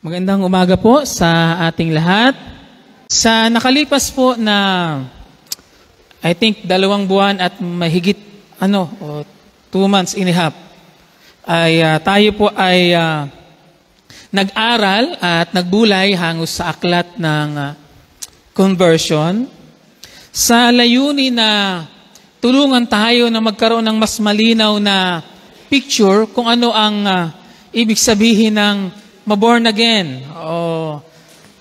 Magandang umaga po sa ating lahat. Sa nakalipas po na I think 2 buwan at mahigit 2 months and a half ay tayo po ay nag-aral at nagbulay hango sa aklat ng conversion sa layunin na tulungan tayo na magkaroon ng mas malinaw na picture kung ano ang ibig sabihin ng ma-born again, o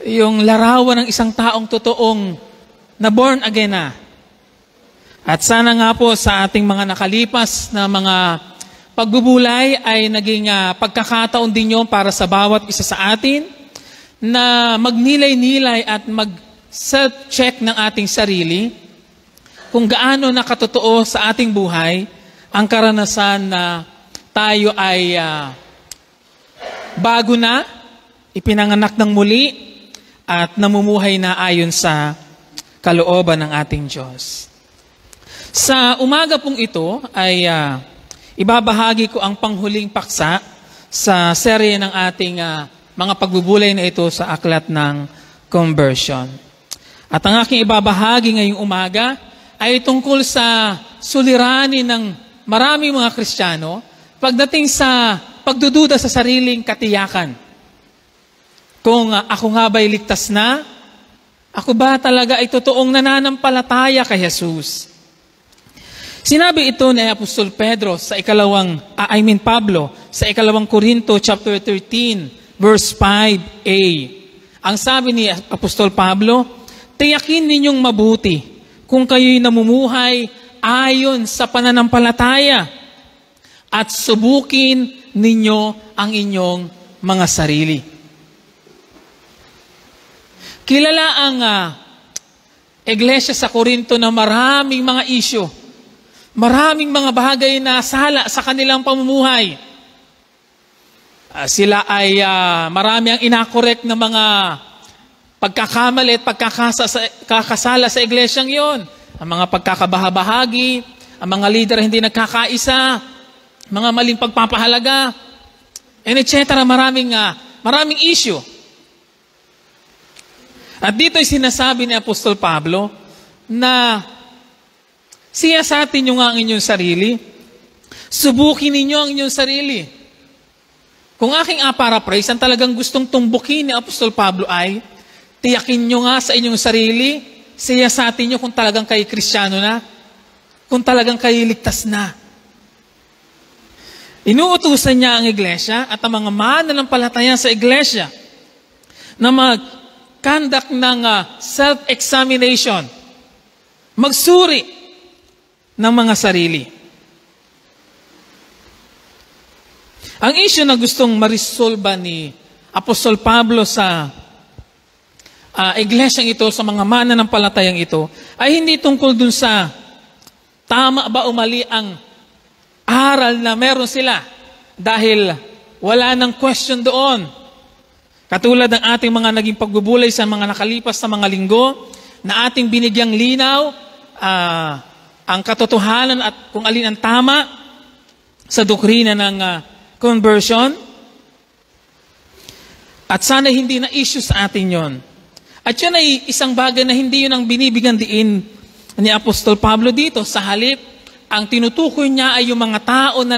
yung larawan ng isang taong totoong na-born again na. At sana nga po sa ating mga nakalipas na mga pagbubulay ay naging pagkakataon din yun para sa bawat isa sa atin na magnilay-nilay at mag-self-check ng ating sarili kung gaano nakatotoo sa ating buhay ang karanasan na tayo ay bago na, ipinanganak ng muli, at namumuhay na ayon sa kalooban ng ating Diyos. Sa umaga pong ito ay ibabahagi ko ang panghuling paksa sa serye ng ating mga pagbubulay na ito sa aklat ng conversion. At ang aking ibabahagi ngayong umaga ay tungkol sa suliranin ng maraming mga Kristiyano pagdating sa pagdududa sa sariling katiyakan. Kung ako nga ba'y ligtas na? Ako ba talaga ay totoong nananampalataya kay Jesus? Sinabi ito ni Apostol Pedro sa Pablo sa 2 Corinto chapter 13 verse 5a. Ang sabi ni Apostol Pablo, tiyakin ninyong mabuti kung kayo'y namumuhay ayon sa pananampalataya at subukin ninyo ang inyong mga sarili. Kilala ang iglesia sa Corinto na maraming mga isyu, maraming mga bagay na sala sa kanilang pamumuhay. Sila ay marami ang inakorek na mga pagkakamali at pagkakasala sa iglesyang yon. Ang mga pagkakabahabahagi, ang mga leader hindi nagkakaisa, mga maling pagpapahalaga, and etc. Maraming issue. At dito ay sinasabi ni Apostol Pablo na siyasatin nyo nga ang inyong sarili, subukin ninyo ang inyong sarili. Kung aking paraphrase, ang talagang gustong tumbukin ni Apostol Pablo ay, tiyakin nyo nga sa inyong sarili, siyasatin nyo kung talagang kayo Kristiyano na, kung talagang kayo ligtas na. Inuutusan niya ang iglesia at ang mga mananampalataya sa iglesia na mag-conduct ng self-examination, magsuri ng mga sarili. Ang issue na gustong marisolba ni Apostol Pablo sa iglesyang ito, sa mga mananampalatayang ito, ay hindi tungkol dun sa tama ba o mali ang aral na meron sila, dahil wala nang question doon. Katulad ng ating mga naging pagbubulay sa mga nakalipas na mga linggo, na ating binigyang linaw ang katotohanan at kung alin ang tama sa doktrina ng conversion. At sana hindi na issue sa atin yon. At yun ay isang bagay na hindi yun ang binibigyan diin ni Apostol Pablo dito. Sa halip, ang tinutukoy niya ay yung mga tao na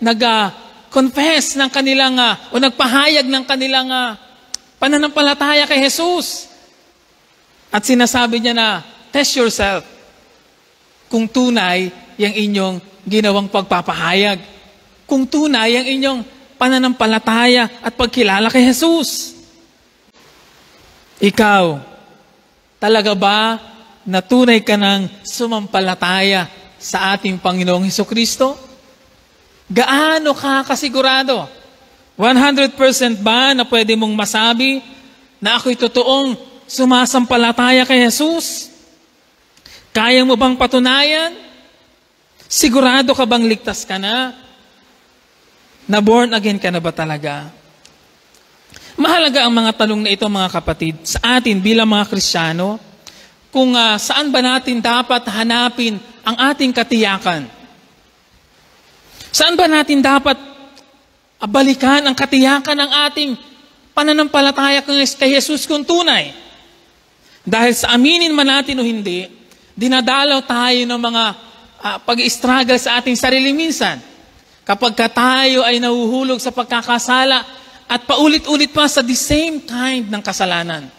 nag-confess ng kanilang, o nagpahayag ng kanilang pananampalataya kay Jesus. At sinasabi niya na, test yourself kung tunay yung inyong ginawang pagpapahayag. Kung tunay yung inyong pananampalataya at pagkilala kay Jesus. Ikaw, talaga ba na tunay ka ng sumampalataya sa ating Panginoong Hesukristo? Gaano ka kasigurado? 100% ba na pwede mong masabi na ako'y totoong sumasampalataya kay Jesus? Kaya mo bang patunayan? Sigurado ka bang ligtas ka na? Na born again ka na ba talaga? Mahalaga ang mga tanong na ito, mga kapatid, sa atin bilang mga Kristiyano, kung saan ba natin dapat hanapin ang ating katiyakan. Saan ba natin dapat balikan ang katiyakan ng ating pananampalataya kay Jesus kung tunay. Dahil sa aminin man natin o hindi, dinadalaw tayo ng mga pag-struggle sa ating sarili minsan. Kapag tayo ay nahuhulog sa pagkakasala at paulit-ulit pa sa the same kind ng kasalanan.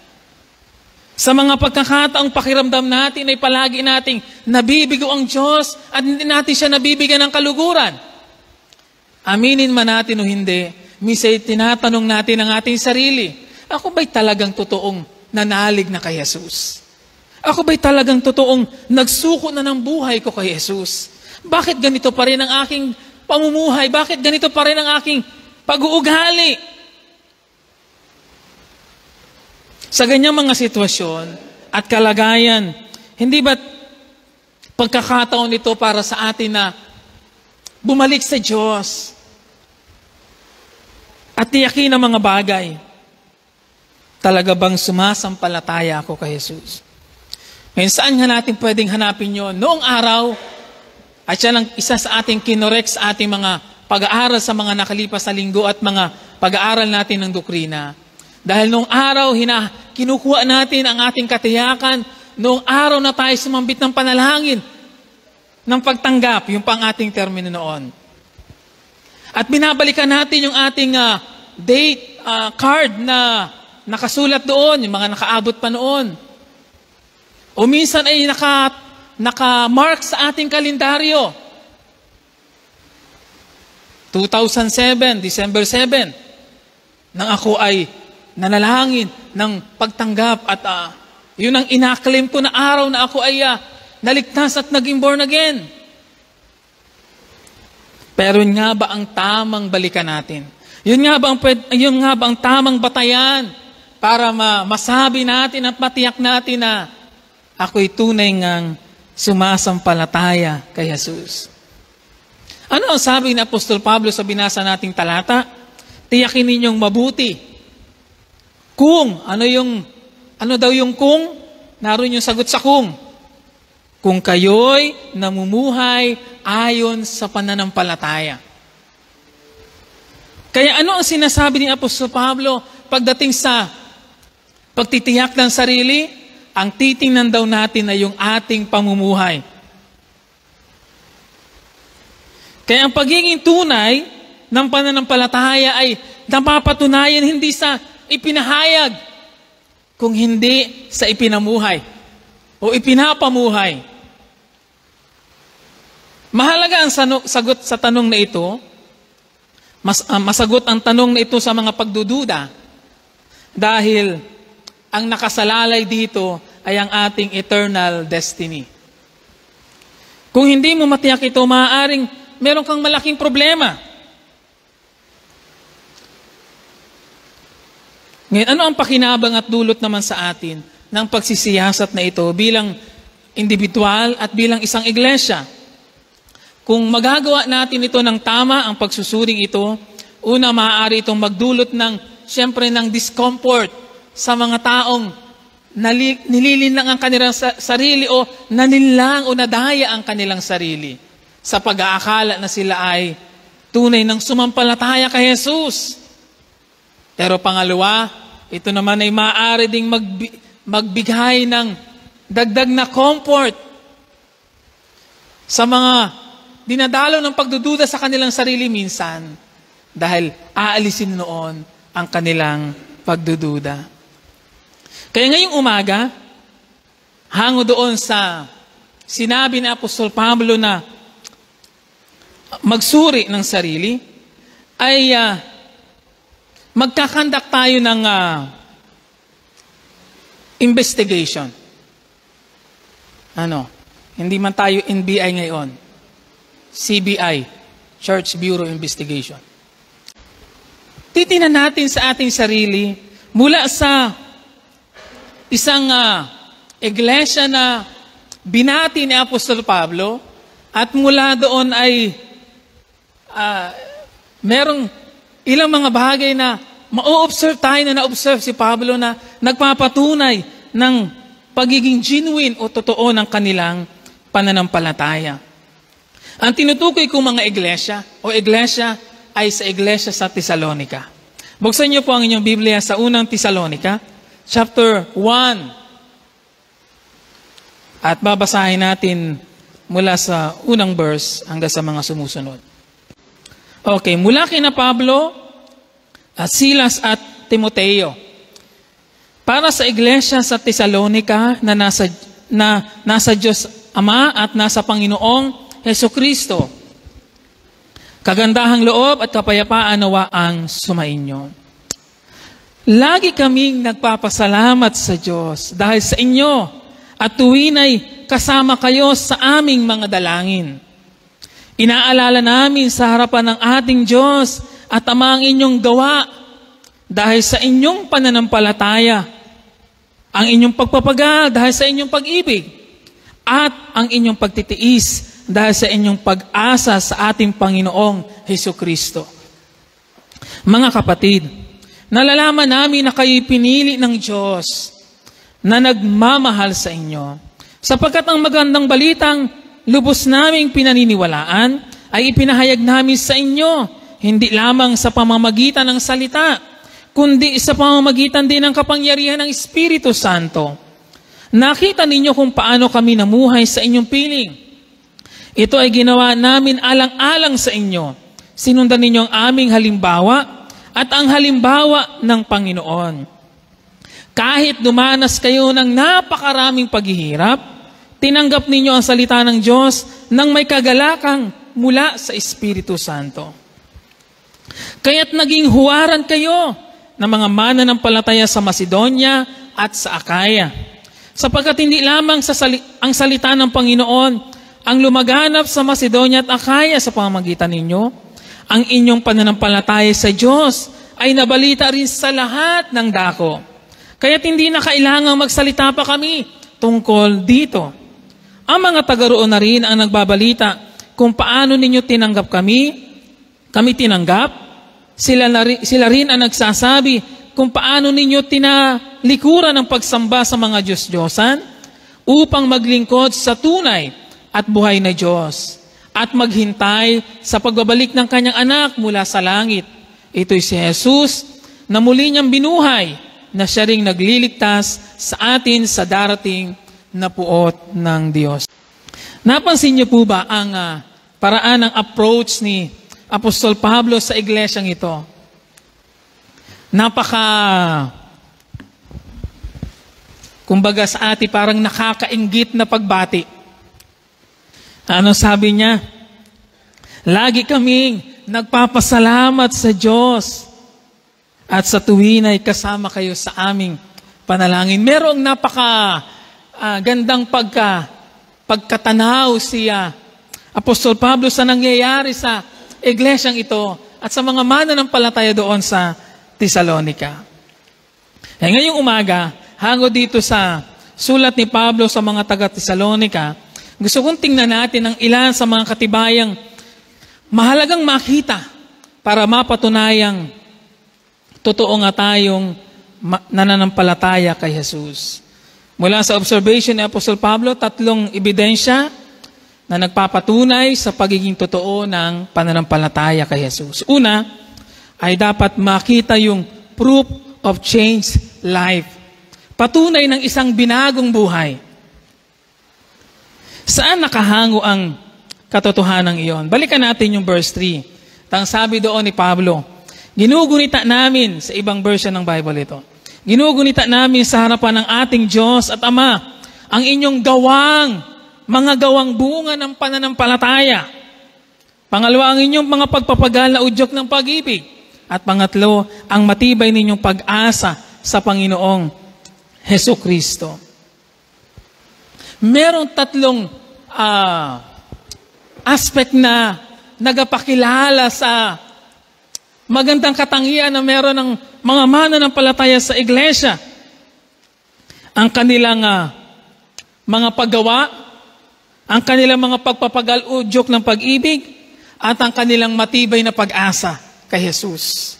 Sa mga pagkakataong pakiramdam natin ay palagi nating nabibigo ang Diyos at hindi natin siya nabibigyan ng kaluguran. Aminin man natin o hindi, minsan tinatanong natin ang ating sarili, ako ba'y talagang totoong nanalig na kay Jesus? Ako ba'y talagang totoong nagsuko na ng buhay ko kay Jesus? Bakit ganito pa rin ang aking pamumuhay? Bakit ganito pa rin ang aking pag-uugali? Sa ganyang mga sitwasyon at kalagayan, hindi ba pagkakataon ito para sa atin na bumalik sa Diyos at tiyakin ang mga bagay? Talaga bang sumasampalataya ako kay Jesus? Ngayon, saan nga natin pwedeng hanapin yon? Noong araw, at yan ang isa sa ating kinorek sa ating mga pag-aaral sa mga nakalipas na linggo at mga pag-aaral natin ng doktrina. Dahil noong araw, kinukuha natin ang ating katiyakan. Noong araw na tayo sumambit ng panalangin, ng pagtanggap, yung pang ating termino noon. At binabalikan natin yung ating date card na nakasulat doon, yung mga nakaabot pa noon. O minsan ay naka-mark sa ating kalendaryo. 2007, December 7, nang ako ay nanalangin ng pagtanggap at yun ang ina-claim ko na araw na ako ay naligtas at naging born again. Pero yun nga ba ang tamang balikan natin? Yun nga ba ang tamang batayan para masabi natin at matiyak natin na ako'y tunay ngang sumasampalataya kay Jesus? Ano ang sabi ni Apostol Pablo sa binasa nating talata? Tiyakin ninyong mabuti. Kung, ano daw yung kung? Naroon yung sagot sa kung. Kung kayo'y namumuhay ayon sa pananampalataya. Kaya ano ang sinasabi ni Apostol Pablo pagdating sa pagtitiyak ng sarili? Ang titingnan daw natin ay yung ating pamumuhay. Kaya ang pagiging tunay ng pananampalataya ay napapatunayan hindi sa ipinahayag, kung hindi sa ipinamuhay o ipinapamuhay. Mahalaga ang sagot sa tanong na ito, masagot ang tanong na ito sa mga pagdududa dahil ang nakasalalay dito ay ang ating eternal destiny. Kung hindi mo matiyak ito, maaaring meron kang malaking problema. Ngayon, ano ang pakinabang at dulot naman sa atin ng pagsisiyasat na ito bilang individual at bilang isang iglesia? Kung magagawa natin ito ng tama, ang pagsusuring ito, una, maaari itong magdulot siyempre ng discomfort sa mga taong nililinlang ang kanilang sarili o nanilang o nadaya ang kanilang sarili sa pag-aakala na sila ay tunay ng sumampalataya kay Jesus. Pero pangalawa, ito naman ay maaari ding magbigay ng dagdag na comfort sa mga dinadalaw ng pagdududa sa kanilang sarili minsan dahil aalisin noon ang kanilang pagdududa. Kaya ngayong umaga, hango doon sa sinabi ni Apostol Pablo na magsuri ng sarili, ay magkakandak tayo ng investigation. Hindi man tayo NBI ngayon. CBI, Church Bureau Investigation. Titingnan natin sa ating sarili mula sa isang iglesia na binati ni Apostol Pablo at mula doon ay merong ilang mga bagay na ma-observe tayo na na-observe si Pablo na nagpapatunay ng pagiging genuine o totoo ng kanilang pananampalataya. Ang tinutukoy kong mga iglesia o iglesia ay sa iglesia sa Thessalonica. Buksan niyo po ang inyong Biblia sa unang Tesalonica, chapter 1. At babasahin natin mula sa unang verse hanggang sa mga sumusunod. Okay, mula kina Pablo, Silas at Timoteo, para sa iglesia sa Tesalonica na nasa Diyos Ama at nasa Panginoong Hesukristo, kagandahang loob at kapayapaan nawa ang sumainyo. Lagi kaming nagpapasalamat sa Diyos dahil sa inyo at tuwin ay kasama kayo sa aming mga dalangin. Inaalala namin sa harapan ng ating Diyos at Ama ang inyong gawa dahil sa inyong pananampalataya, ang inyong pagpapagal dahil sa inyong pag-ibig, at ang inyong pagtitiis dahil sa inyong pag-asa sa ating Panginoong Hesukristo. Mga kapatid, nalalaman namin na kayo'y pinili ng Diyos na nagmamahal sa inyo, sapagkat ang magandang balitang lubos naming pinaniniwalaan ay ipinahayag namin sa inyo, hindi lamang sa pamamagitan ng salita, kundi sa pamamagitan din ng kapangyarihan ng Espiritu Santo. Nakita ninyo kung paano kami namuhay sa inyong piling. Ito ay ginawa namin alang-alang sa inyo. Sinundan ninyo ang aming halimbawa at ang halimbawa ng Panginoon. Kahit dumanas kayo ng napakaraming paghihirap, tinanggap ninyo ang salita ng Diyos nang may kagalakang mula sa Espiritu Santo. Kaya't naging huwaran kayo ng mga mananampalataya sa Macedonia at sa Akaya, sapagkat hindi lamang ang salita ng Panginoon ang lumaganap sa Macedonia at Akaya sa pamamagitan ninyo, ang inyong pananampalataya sa Diyos ay nabalita rin sa lahat ng dako. Kaya't hindi na kailangang magsalita pa kami tungkol dito. Ang mga taga-roon na rin ang nagbabalita kung paano ninyo tinanggap kami tinanggap. Sila rin ang nagsasabi kung paano ninyo tinalikuran ng pagsamba sa mga Diyos-Diyosan upang maglingkod sa tunay at buhay na Diyos at maghintay sa pagbabalik ng kanyang anak mula sa langit. Ito'y si Jesus na muli niyang binuhay na siya ring nagliligtas sa atin sa darating na puot ng Diyos. Napansin niyo po ba ang paraan ng approach ni Apostol Pablo sa iglesyang ito? Kumbaga sa atin parang nakakainggit na pagbati. Ano sabi niya? Lagi kaming nagpapasalamat sa Diyos at sa tuwin ay kasama kayo sa aming panalangin. Merong gandang pagkatanaw siya Apostol Pablo sa nangyayari sa iglesyang ito at sa mga mananampalataya doon sa Tesalonica. Ngayong umaga, hango dito sa sulat ni Pablo sa mga taga-Tesalonica, gusto kong tingnan natin ang ilan sa mga katibayang mahalagang makita para mapatunayang totoo nga tayong nananampalataya kay Jesus. Mula sa observation ni Apostol Pablo, 3 ebidensya na nagpapatunay sa pagiging totoo ng pananampalataya kay Jesus. Una, ay dapat makita yung proof of changed life. Patunay ng isang binagong buhay. Saan nakahango ang katotohanan iyon? Balikan natin yung verse 3. Tang sabi doon ni Pablo, ginugunita namin, sa ibang version ng Bible ito, ginugunita namin sa harapan ng ating Diyos at Ama, ang inyong mga gawang bunga ng pananampalataya. Pangalawa, ang inyong mga pagpapagal na udyok ng pag-ibig. At pangatlo, ang matibay ninyong pag-asa sa Panginoong Hesukristo. Merong 3 aspect na nagapakilala sa magandang katangian na meron ng mga mananampalataya sa iglesia. Ang kanilang mga paggawa, ang kanilang mga pagpapagal-udyok ng pag-ibig, at ang kanilang matibay na pag-asa kay Jesus.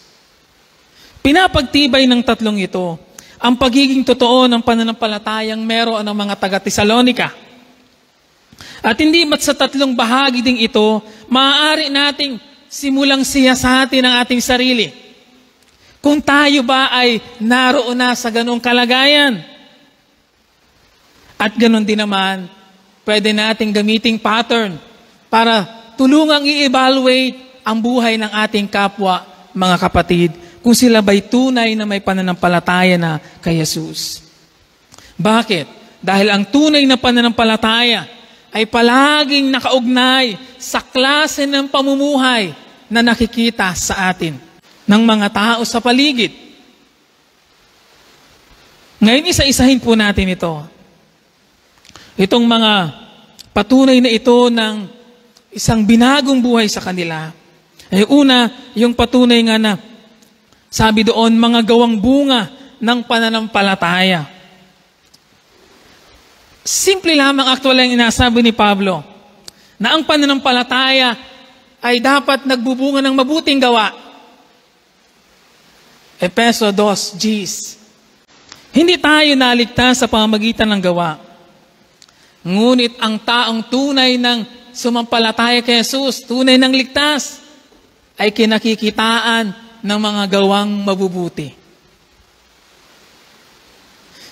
Pinapagtibay ng 3 ito ang pagiging totoo ng pananampalatayang meron ng mga taga-Tesalonica. At hindi mat sa 3 bahagi ding ito, maaari nating simulang siyasatin ang ating sarili. Kung tayo ba ay naroon na sa ganong kalagayan. At ganon din naman, pwede nating gamiting pattern para tulungang i-evaluate ang buhay ng ating kapwa, mga kapatid, kung sila ba'y tunay na may pananampalataya na kay Jesus. Bakit? Dahil ang tunay na pananampalataya ay palaging nakaugnay sa klase ng pamumuhay na nakikita sa atin ng mga tao sa paligid. Ngayon, isa-isahin po natin ito. Itong mga patunay na ito ng isang binagong buhay sa kanila. Ay una, yung patunay nga na sabi doon, mga gawang bunga ng pananampalataya. Simple lamang actual ang inasabi ni Pablo na ang pananampalataya ay dapat nagbubunga ng mabuting gawa. Efeso 2:10. Hindi tayo naligtas sa pamamagitan ng gawa. Ngunit ang taong tunay ng sumampalataya kay Jesus, tunay ng ligtas, ay kinakikitaan ng mga gawang mabubuti.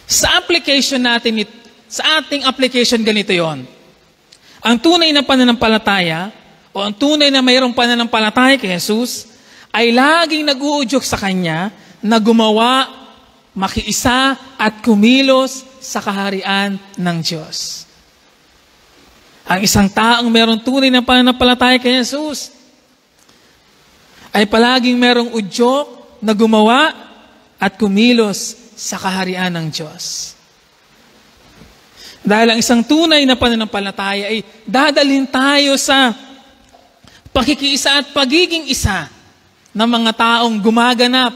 Sa application natin, sa ating application, ganito yon. Ang tunay na pananampalataya o ang tunay na mayroong pananampalataya kay Jesus ay laging nag-uudyok sa Kanya na gumawa, makiisa at kumilos sa kaharian ng Diyos. Ang isang taong mayroong tunay na pananampalataya kay Jesus ay palaging mayroong udyok na gumawa at kumilos sa kaharian ng Diyos. Dahil ang isang tunay na pananampalataya ay dadalhin tayo sa pakikiisa at pagiging isa ng mga taong gumaganap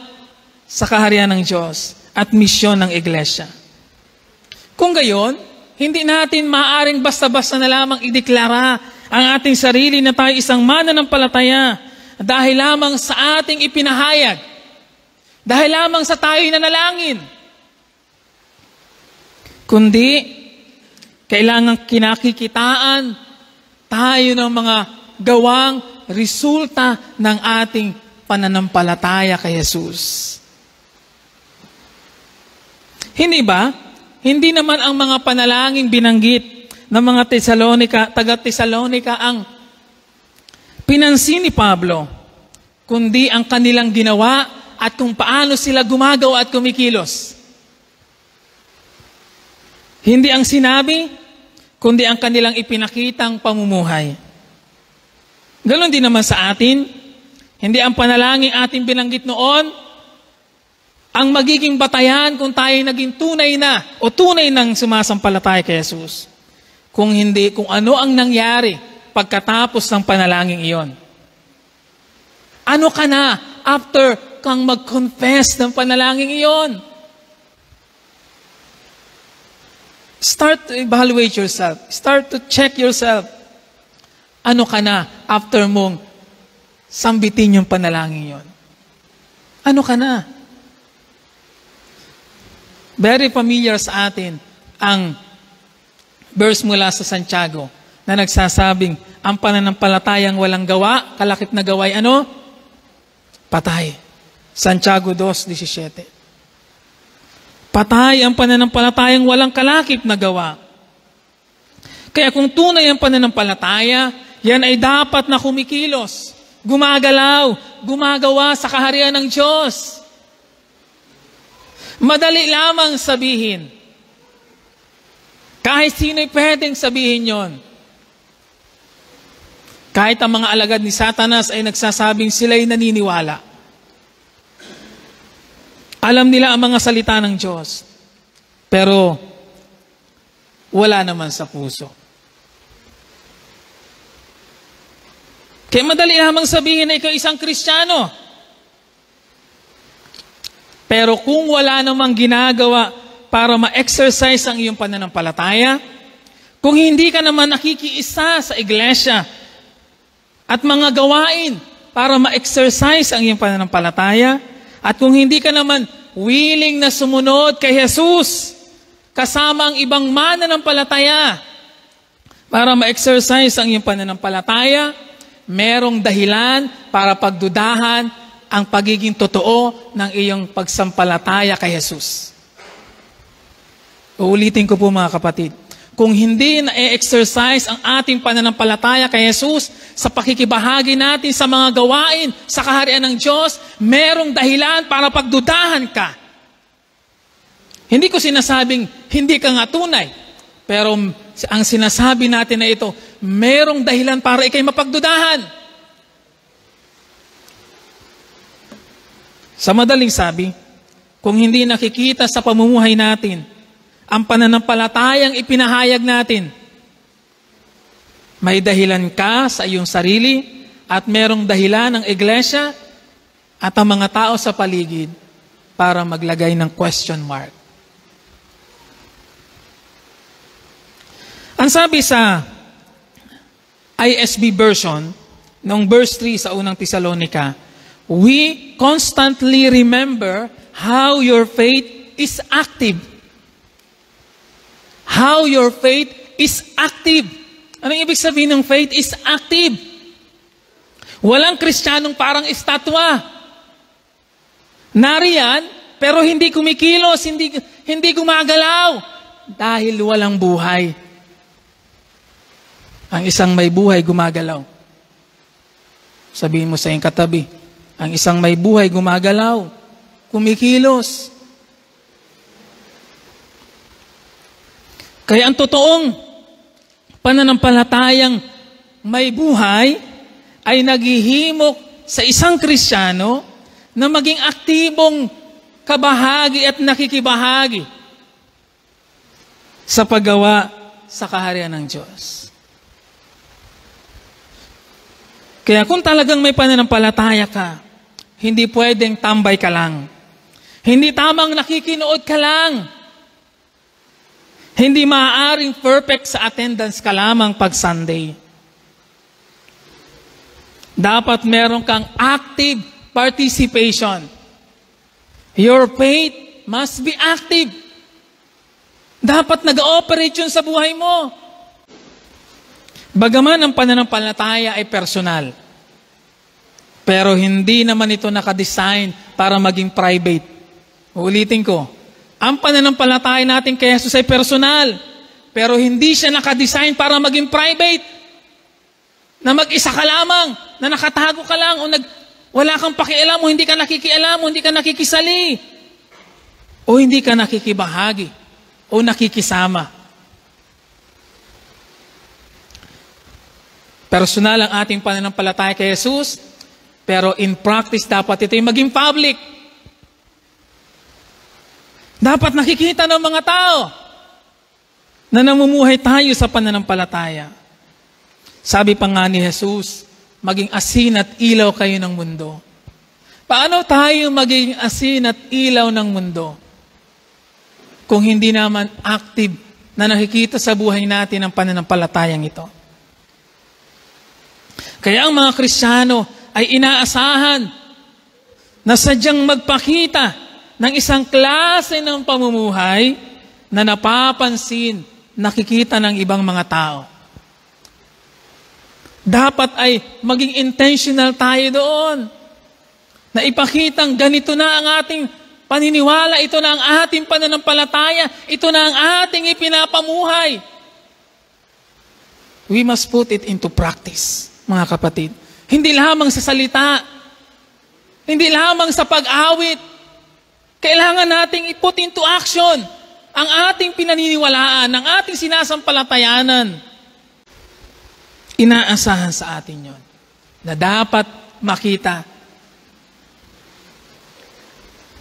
sa kaharian ng Diyos at misyon ng Iglesia. Kung gayon, hindi natin maaaring basta-basta na lamang ideklara ang ating sarili na tayo isang mananampalataya dahil lamang sa ating ipinahayag, dahil lamang sa tayo'y nanalangin. Kundi, kailangan kinakikitaan tayo ng mga gawang resulta ng ating pananampalataya kay Jesus. Hindi ba? Hindi naman ang mga panalangin binanggit ng mga taga-Tesalonika ang pinansin ni Pablo, kundi ang kanilang ginawa at kung paano sila gumagawa at kumikilos. Hindi ang sinabi, kundi ang kanilang ipinakitang pamumuhay. Ganon din naman sa atin. Hindi ang panalangin ating binanggit noon ang magiging batayan kung tayo naging tunay na o tunay ng sumasampalataya kay Jesus. Kung hindi, kung ano ang nangyari pagkatapos ng panalangin iyon. Ano ka na after kang mag-confess ng panalangin iyon? Start to evaluate yourself. Start to check yourself. Ano ka na after mong sambitin yung panalangin yon? Ano ka na? Very familiar sa atin ang verse mula sa Santiago na nagsasabing, ang pananampalatayang walang gawa, kalakip na gaway, ano? Patay. Santiago 2:17. Patay ang pananampalatayang walang kalakip na gawa. Kaya kung tunay ang pananampalataya, yan ay dapat na kumikilos, gumagalaw, gumagawa sa kaharian ng Diyos. Madali lamang sabihin. Kahit sino'y pwedeng sabihin yon. Kahit ang mga alagad ni Satanas ay nagsasabing sila'y naniniwala. Alam nila ang mga salita ng Diyos. Pero wala naman sa puso. Kaya madali lamang sabihin na ikaw isang Kristiyano. Pero kung wala namang ginagawa para ma-exercise ang iyong pananampalataya, kung hindi ka naman nakikiisa sa iglesia at mga gawain para ma-exercise ang iyong pananampalataya, at kung hindi ka naman willing na sumunod kay Jesus kasama ang ibang mananampalataya para ma-exercise ang iyong pananampalataya, merong dahilan para pagdudahan ang pagiging totoo ng iyong pagsampalataya kay Jesus. Uulitin ko po mga kapatid, kung hindi na-exercise ang ating pananampalataya kay Jesus sa pakikibahagi natin sa mga gawain sa kaharian ng Diyos, merong dahilan para pagdudahan ka. Hindi ko sinasabing hindi ka nga tunay, pero ang sinasabi natin na ito, merong dahilan para ikay mapagdudahan. Sa madaling sabi, kung hindi nakikita sa pamumuhay natin ang pananampalatayang ipinahayag natin, may dahilan ka sa iyong sarili at merong dahilan ng iglesia at ang mga tao sa paligid para maglagay ng question mark. Ang sabi sa ISB version, noong verse 3 sa unang Tesalonica, we constantly remember how your faith is active. How your faith is active. Anong ibig sabihin ng faith is active? Walang Kristiyanong parang estatwa. Nariyan, pero hindi kumikilos, hindi gumagalaw, dahil walang buhay. Ang isang may buhay, gumagalaw. Sabihin mo sa iyong katabi, ang isang may buhay, gumagalaw, kumikilos. Kaya ang totoong pananampalatayang may buhay ay naghihimok sa isang Kristiyano na maging aktibong kabahagi at nakikibahagi sa paggawa sa kaharian ng Diyos. Kaya kung talagang may pananampalataya ka, hindi pwedeng tambay ka lang. Hindi tamang nakikinood ka lang. Hindi maaaring perfect sa attendance ka lamang pag Sunday. Dapat meron kang active participation. Your faith must be active. Dapat nag-ooperate yun sa buhay mo. Bagaman ang pananampalataya ay personal, pero hindi naman ito nakadesign para maging private. Uulitin ko. Ang pananampalataya natin kay Jesus ay personal, pero hindi siya nakadesign para maging private. Na mag-isa ka lamang, na nakatago ka lang, o wala kang pakialam, o hindi ka nakikialam, o hindi ka nakikisali, o hindi ka nakikibahagi, o nakikisama. Personal ang ating pananampalataya kay Jesus, pero in practice dapat ito yung maging public. Dapat nakikita ng mga tao na namumuhay tayo sa pananampalataya. Sabi pa nga ni Jesus, maging asin at ilaw kayo ng mundo. Paano tayo maging asin at ilaw ng mundo kung hindi naman active na nakikita sa buhay natin ang pananampalatayang ito? Kaya ang mga Kristiyano ay inaasahan na sadyang magpakita ng isang klase ng pamumuhay na napapansin, nakikita ng ibang mga tao. Dapat ay maging intentional tayo doon. Na ipakitang ganito na ang ating paniniwala, ito na ang ating pananampalataya, ito na ang ating ipinapamuhay. We must put it into practice, mga kapatid. Hindi lamang sa salita, hindi lamang sa pag-awit. Kailangan nating i-put into action ang ating pinaniniwalaan, ang ating sinasampalatayanan. Inaasahan sa atin yon na dapat makita.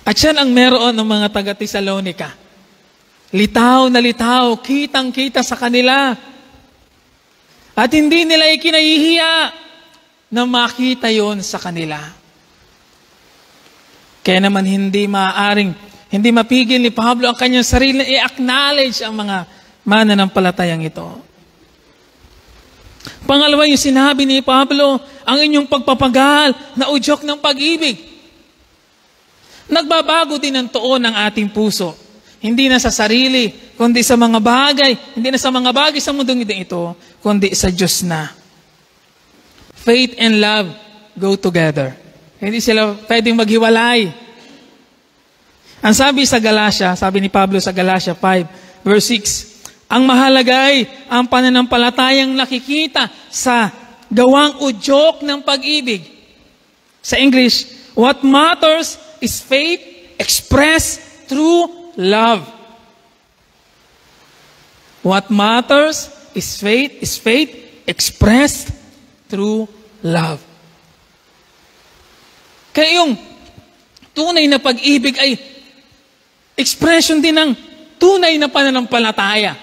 At yan ang meron ng mga taga-Tesalonica. Litaw na litaw, kitang-kita sa kanila. At hindi nila ikinahihiya na makita yon sa kanila. Kaya naman hindi mapigil ni Pablo ang kanyang sarili na i-acknowledge ang mga mananampalatayang ito. Pangalawa, yung sinabi ni Pablo, ang inyong pagpapagal na udyok ng pag-ibig. Nagbabago din ang tuon ng ating puso. Hindi na sa sarili, kundi sa mga bagay. Hindi na sa mga bagay sa mundong ito, kundi sa Diyos na. Faith and love go together. Hindi sila pwedeng maghiwalay. Ang sabi sa Galatia, sabi ni Pablo sa Galatia 5, verse 6, ang mahalaga ay ang pananampalatayang nakikita sa gawang udyok ng pag-ibig. Sa English, what matters is faith expressed through love. What matters is faith expressed through love. Kaya yung tunay na pag-ibig ay expression din ng tunay na pananampalataya.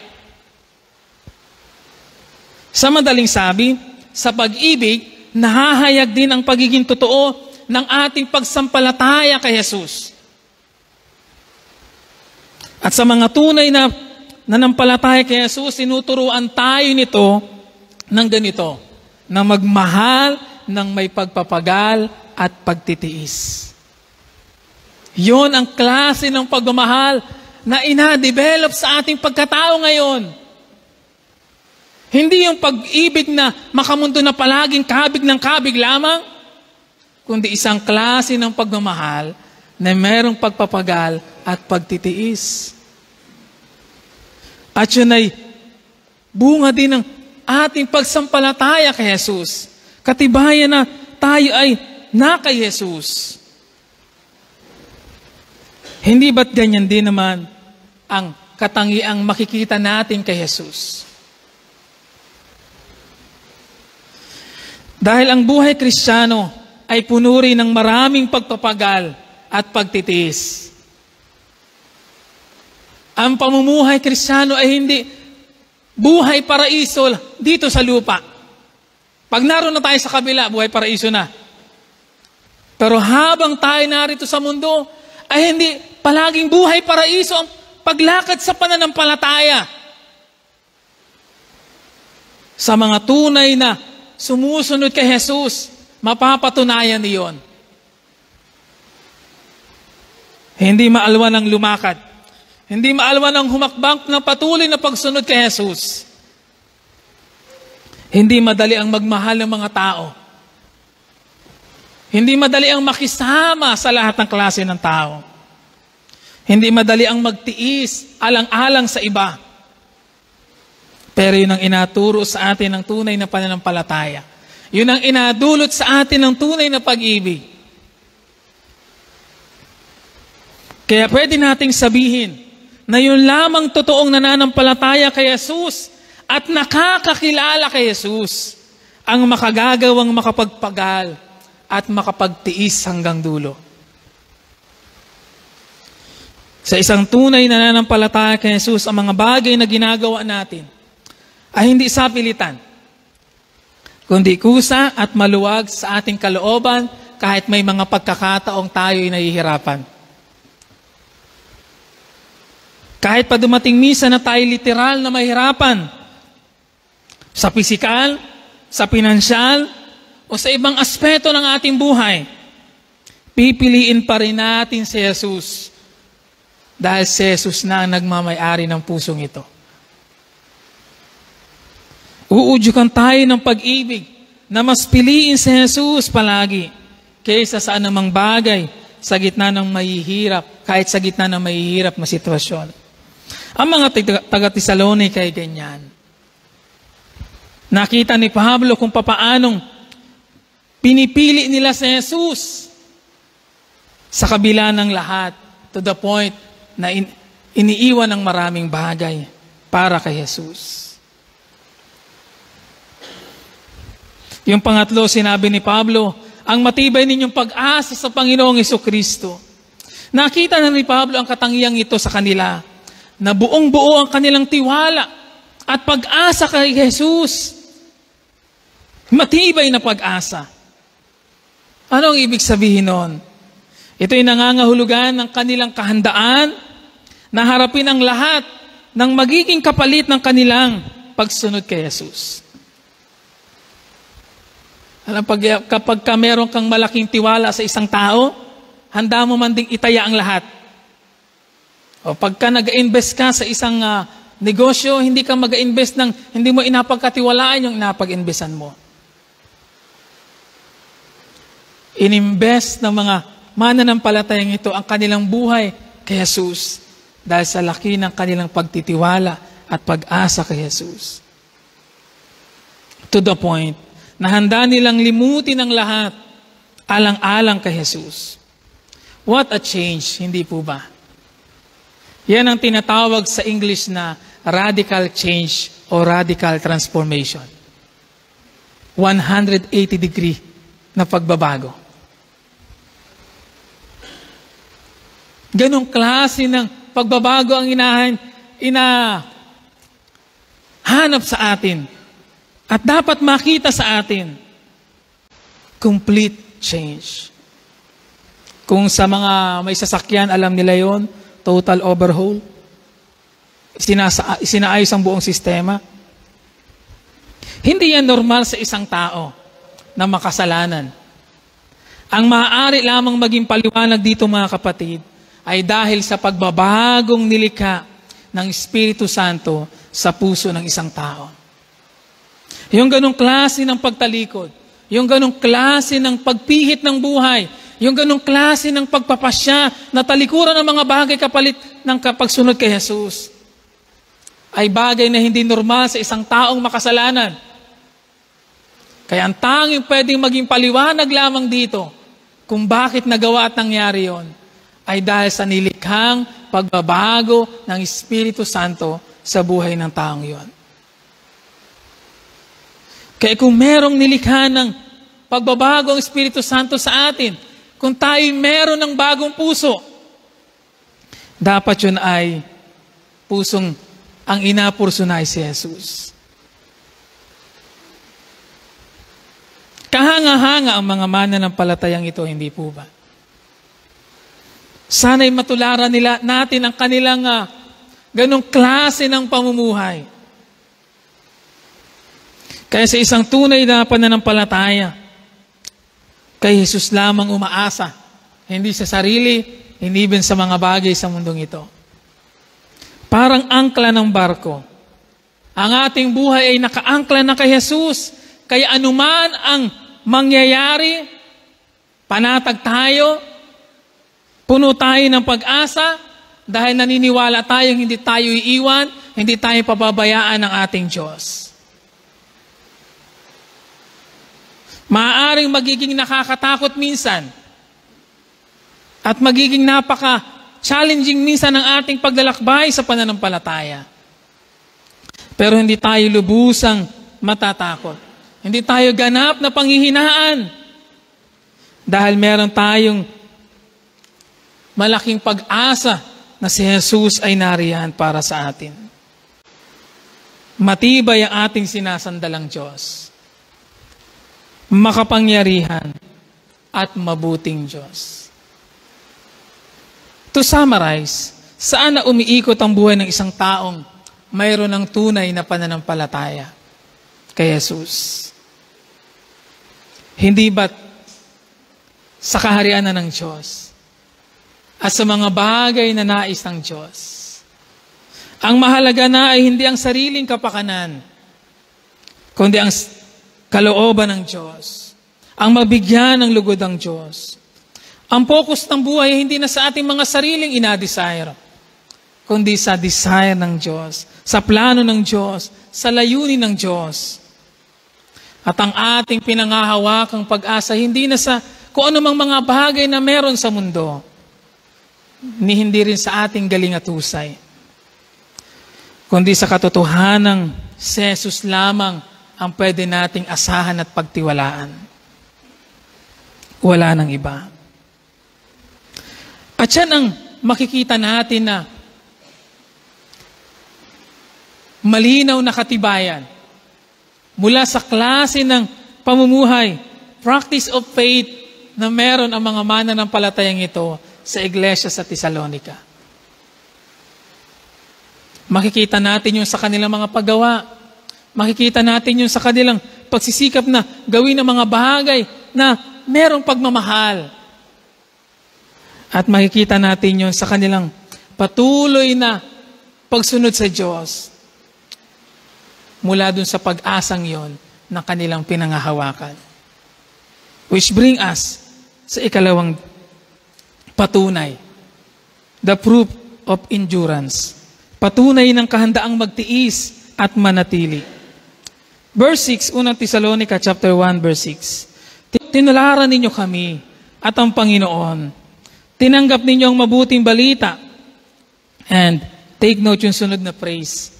Sa madaling sabi, sa pag-ibig, nahahayag din ang pagiging totoo ng ating pagsampalataya kay Jesus. At sa mga tunay na nanampalataya kay Jesus, tinuturuan tayo nito ng ganito, na magmahal ng may pagpapagal at pagtitiis. Yon ang klase ng pagmamahal na ina-develop sa ating pagkatao ngayon. Hindi yung pag-ibig na makamundo na palaging kabig ng kabig lamang, kundi isang klase ng pagmamahal na mayroong pagpapagal at pagtitiis. At yun ay bunga din ng ating pagsampalataya kay Jesus. Katibayan na tayo ay na kay Jesus. Hindi ba't ganyan din naman ang katangiang makikita natin kay Jesus? Dahil ang buhay Kristiyano ay puno rin ng maraming pagpapagal at pagtitiis. Ang pamumuhay Kristiyano ay hindi buhay paraiso dito sa lupa. Pag naroon na tayo sa kabila, buhay paraiso na. Pero habang tayo narito sa mundo, ay hindi palaging buhay paraiso ang paglakad sa pananampalataya. Sa mga tunay na sumusunod kay Jesus, mapapatunayan niyon. Hindi maalwan ang lumakad. Hindi maalwan ang humakbang ng patuloy na pagsunod kay Jesus. Hindi madali ang magmahal ng mga tao. Hindi madali ang makisama sa lahat ng klase ng tao. Hindi madali ang magtiis, alang-alang sa iba. Pero yun ang inaturo sa atin ng tunay na pananampalataya. Yun ang inadulot sa atin ng tunay na pag-ibig. Kaya pwede nating sabihin na yun lamang totoong nananampalataya kay Jesus at nakakakilala kay Jesus ang makagagawang makapagpagal at makapagtiis hanggang dulo. Sa isang tunay na nananampalataya kay Jesus, ang mga bagay na ginagawa natin ay hindi sa pilitan, kundi kusa at maluwag sa ating kalooban kahit may mga pagkakataong tayo'y nahihirapan. Kahit pa dumating misa na tayo literal na mahirapan sa pisikal, sa pinansyal, o sa ibang aspeto ng ating buhay, pipiliin pa rin natin si Jesus dahil si Jesus na ang nagmamay-ari ng pusong ito. Uudyukan tayo ng pag-ibig na mas piliin si Jesus palagi kaysa sa anumang bagay sa gitna ng mahihirap, kahit sa gitna ng mahihirap na sitwasyon. Ang mga taga-Tesalonica ay ganyan. Nakita ni Pablo kung papaanong pinipili nila si Jesus sa kabila ng lahat, to the point na iniiwan ng maraming bagay para kay Jesus. Yung pangatlo, sinabi ni Pablo, ang matibay ninyong pag-asa sa Panginoong Jesucristo. Nakita na ni Pablo ang katangiang ito sa kanila, na buong-buo ang kanilang tiwala at pag-asa kay Jesus. Matibay na pag-asa. Ano ang ibig sabihin nun? Ito'y nangangahulugan ng kanilang kahandaan na harapin ang lahat ng magiging kapalit ng kanilang pagsunod kay Jesus. Alam, kapag meron kang malaking tiwala sa isang tao, handa mo man ding itaya ang lahat. O pagka nag-invest ka sa isang negosyo, hindi ka mag-invest ng hindi mo inapagkatiwalaan yung inapag-investan mo. Inimbest ng mga mananampalatayang ito ang kanilang buhay kay Jesus dahil sa laki ng kanilang pagtitiwala at pag-asa kay Jesus. To the point na handa nilang limutin ang lahat alang-alang kay Jesus. What a change, hindi po ba? Yan ang tinatawag sa English na radical change o radical transformation. 180-degree na pagbabago. Ganong klase ng pagbabago ang inahanap sa atin. At dapat makita sa atin. Complete change. Kung sa mga may sasakyan, alam nila yon, total overhaul. Sinaayos ang buong sistema. Hindi yan normal sa isang tao na makasalanan. Ang maaari lamang maging paliwanag dito, mga kapatid, ay dahil sa pagbabagong nilikha ng Espiritu Santo sa puso ng isang tao. Yung ganong klase ng pagtalikod, yung ganong klase ng pagpihit ng buhay, yung ganong klase ng pagpapasya na talikuran ng mga bagay kapalit ng kapagsunod kay Jesus, ay bagay na hindi normal sa isang taong makasalanan. Kaya ang tanging pwedeng maging paliwanag lamang dito kung bakit nagawa at nangyari yon ay dahil sa nilikhang pagbabago ng Espiritu Santo sa buhay ng taong yon. Kaya kung merong nilikha ng pagbabago ang Espiritu Santo sa atin, kung tayo meron ng bagong puso, dapat yun ay pusong ang inapursunay si Jesus. Kahanga-hanga ang mga mananampalatayang ito, hindi po ba? Sana'y matularan natin ang kanilang ganong klase ng pamumuhay. Kaya sa isang tunay na pananampalataya, kay Jesus lamang umaasa, hindi sa sarili, hindi din sa mga bagay sa mundong ito. Parang angkla ng barko. Ang ating buhay ay nakaangkla na kay Jesus, kaya anuman ang mangyayari, panatag tayo, puno tayo ng pag-asa dahil naniniwala tayong hindi tayo iiwan, hindi tayo pababayaan ng ating Diyos. Maaaring magiging nakakatakot minsan at magiging napaka-challenging minsan ang ating paglalakbay sa pananampalataya. Pero hindi tayo lubusang matatakot. Hindi tayo ganap na panghihinaan dahil meron tayong malaking pag-asa na si Jesus ay nariyan para sa atin. Matibay ang ating sinasandalang Diyos. Makapangyarihan at mabuting Diyos. To summarize, saan na umiikot ang buhay ng isang taong mayroon ng tunay na pananampalataya kay Jesus? Hindi ba't sa kaharian na ng Diyos at sa mga bagay na nais ng Diyos? Ang mahalaga na ay hindi ang sariling kapakanan, kundi ang kalooban ng Diyos. Ang mabigyan ng lugod ng Diyos. Ang focus ng buhay ay hindi na sa ating mga sariling inadesire, kundi sa desire ng Diyos, sa plano ng Diyos, sa layunin ng Diyos. At ang ating pinangahawakang pag-asa, hindi na sa kung anumang mga bagay na meron sa mundo, ni hindi rin sa ating galing at husay, kundi sa katotohanang si Jesus lamang ang pwede nating asahan at pagtiwalaan. Wala nang iba. At yan ang makikita natin na malinaw na katibayan mula sa klase ng pamumuhay, practice of faith na meron ang mga mananampalatayang ito sa iglesia sa Thessalonica. Makikita natin yung sa kanilang mga paggawa. Makikita natin yung sa kanilang pagsisikap na gawin ang mga bagay na merong pagmamahal. At makikita natin yung sa kanilang patuloy na pagsunod sa Diyos mula dun sa pag-asang yon na kanilang pinangahawakan. Which bring us sa ikalawang patunay. The proof of endurance. Patunay ng kahandaang magtiis at manatili. Verse 6, unang Tesalonica chapter 1, verse 6. Tinularan ninyo kami at ang Panginoon. Tinanggap ninyo ang mabuting balita. And take note yung sunod na phrase.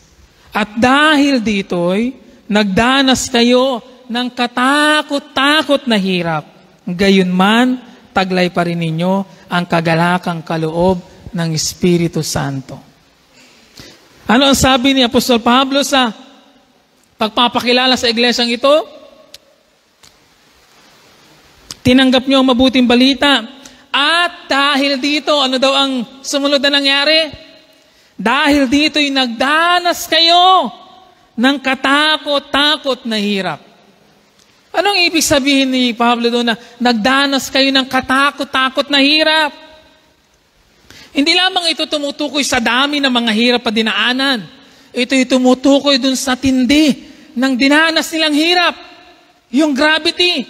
At dahil dito'y nagdanas kayo ng katakot-takot na hirap. Gayunman, taglay pa rin ninyo ang kagalakang kaloob ng Espiritu Santo. Ano ang sabi ni Apostol Pablo sa pagpapakilala sa iglesyang ito? Tinanggap niyo ang mabuting balita. At dahil dito, ano daw ang sumunod na nangyari? Dahil dito'y nagdanas kayo ng katakot-takot na hirap. Anong ibig sabihin ni Pablo doon na nagdanas kayo ng katakot-takot na hirap? Hindi lamang ito tumutukoy sa dami ng mga hirap na dinaanan. Ito'y tumutukoy doon sa tindi ng dinanas nilang hirap. Yung gravity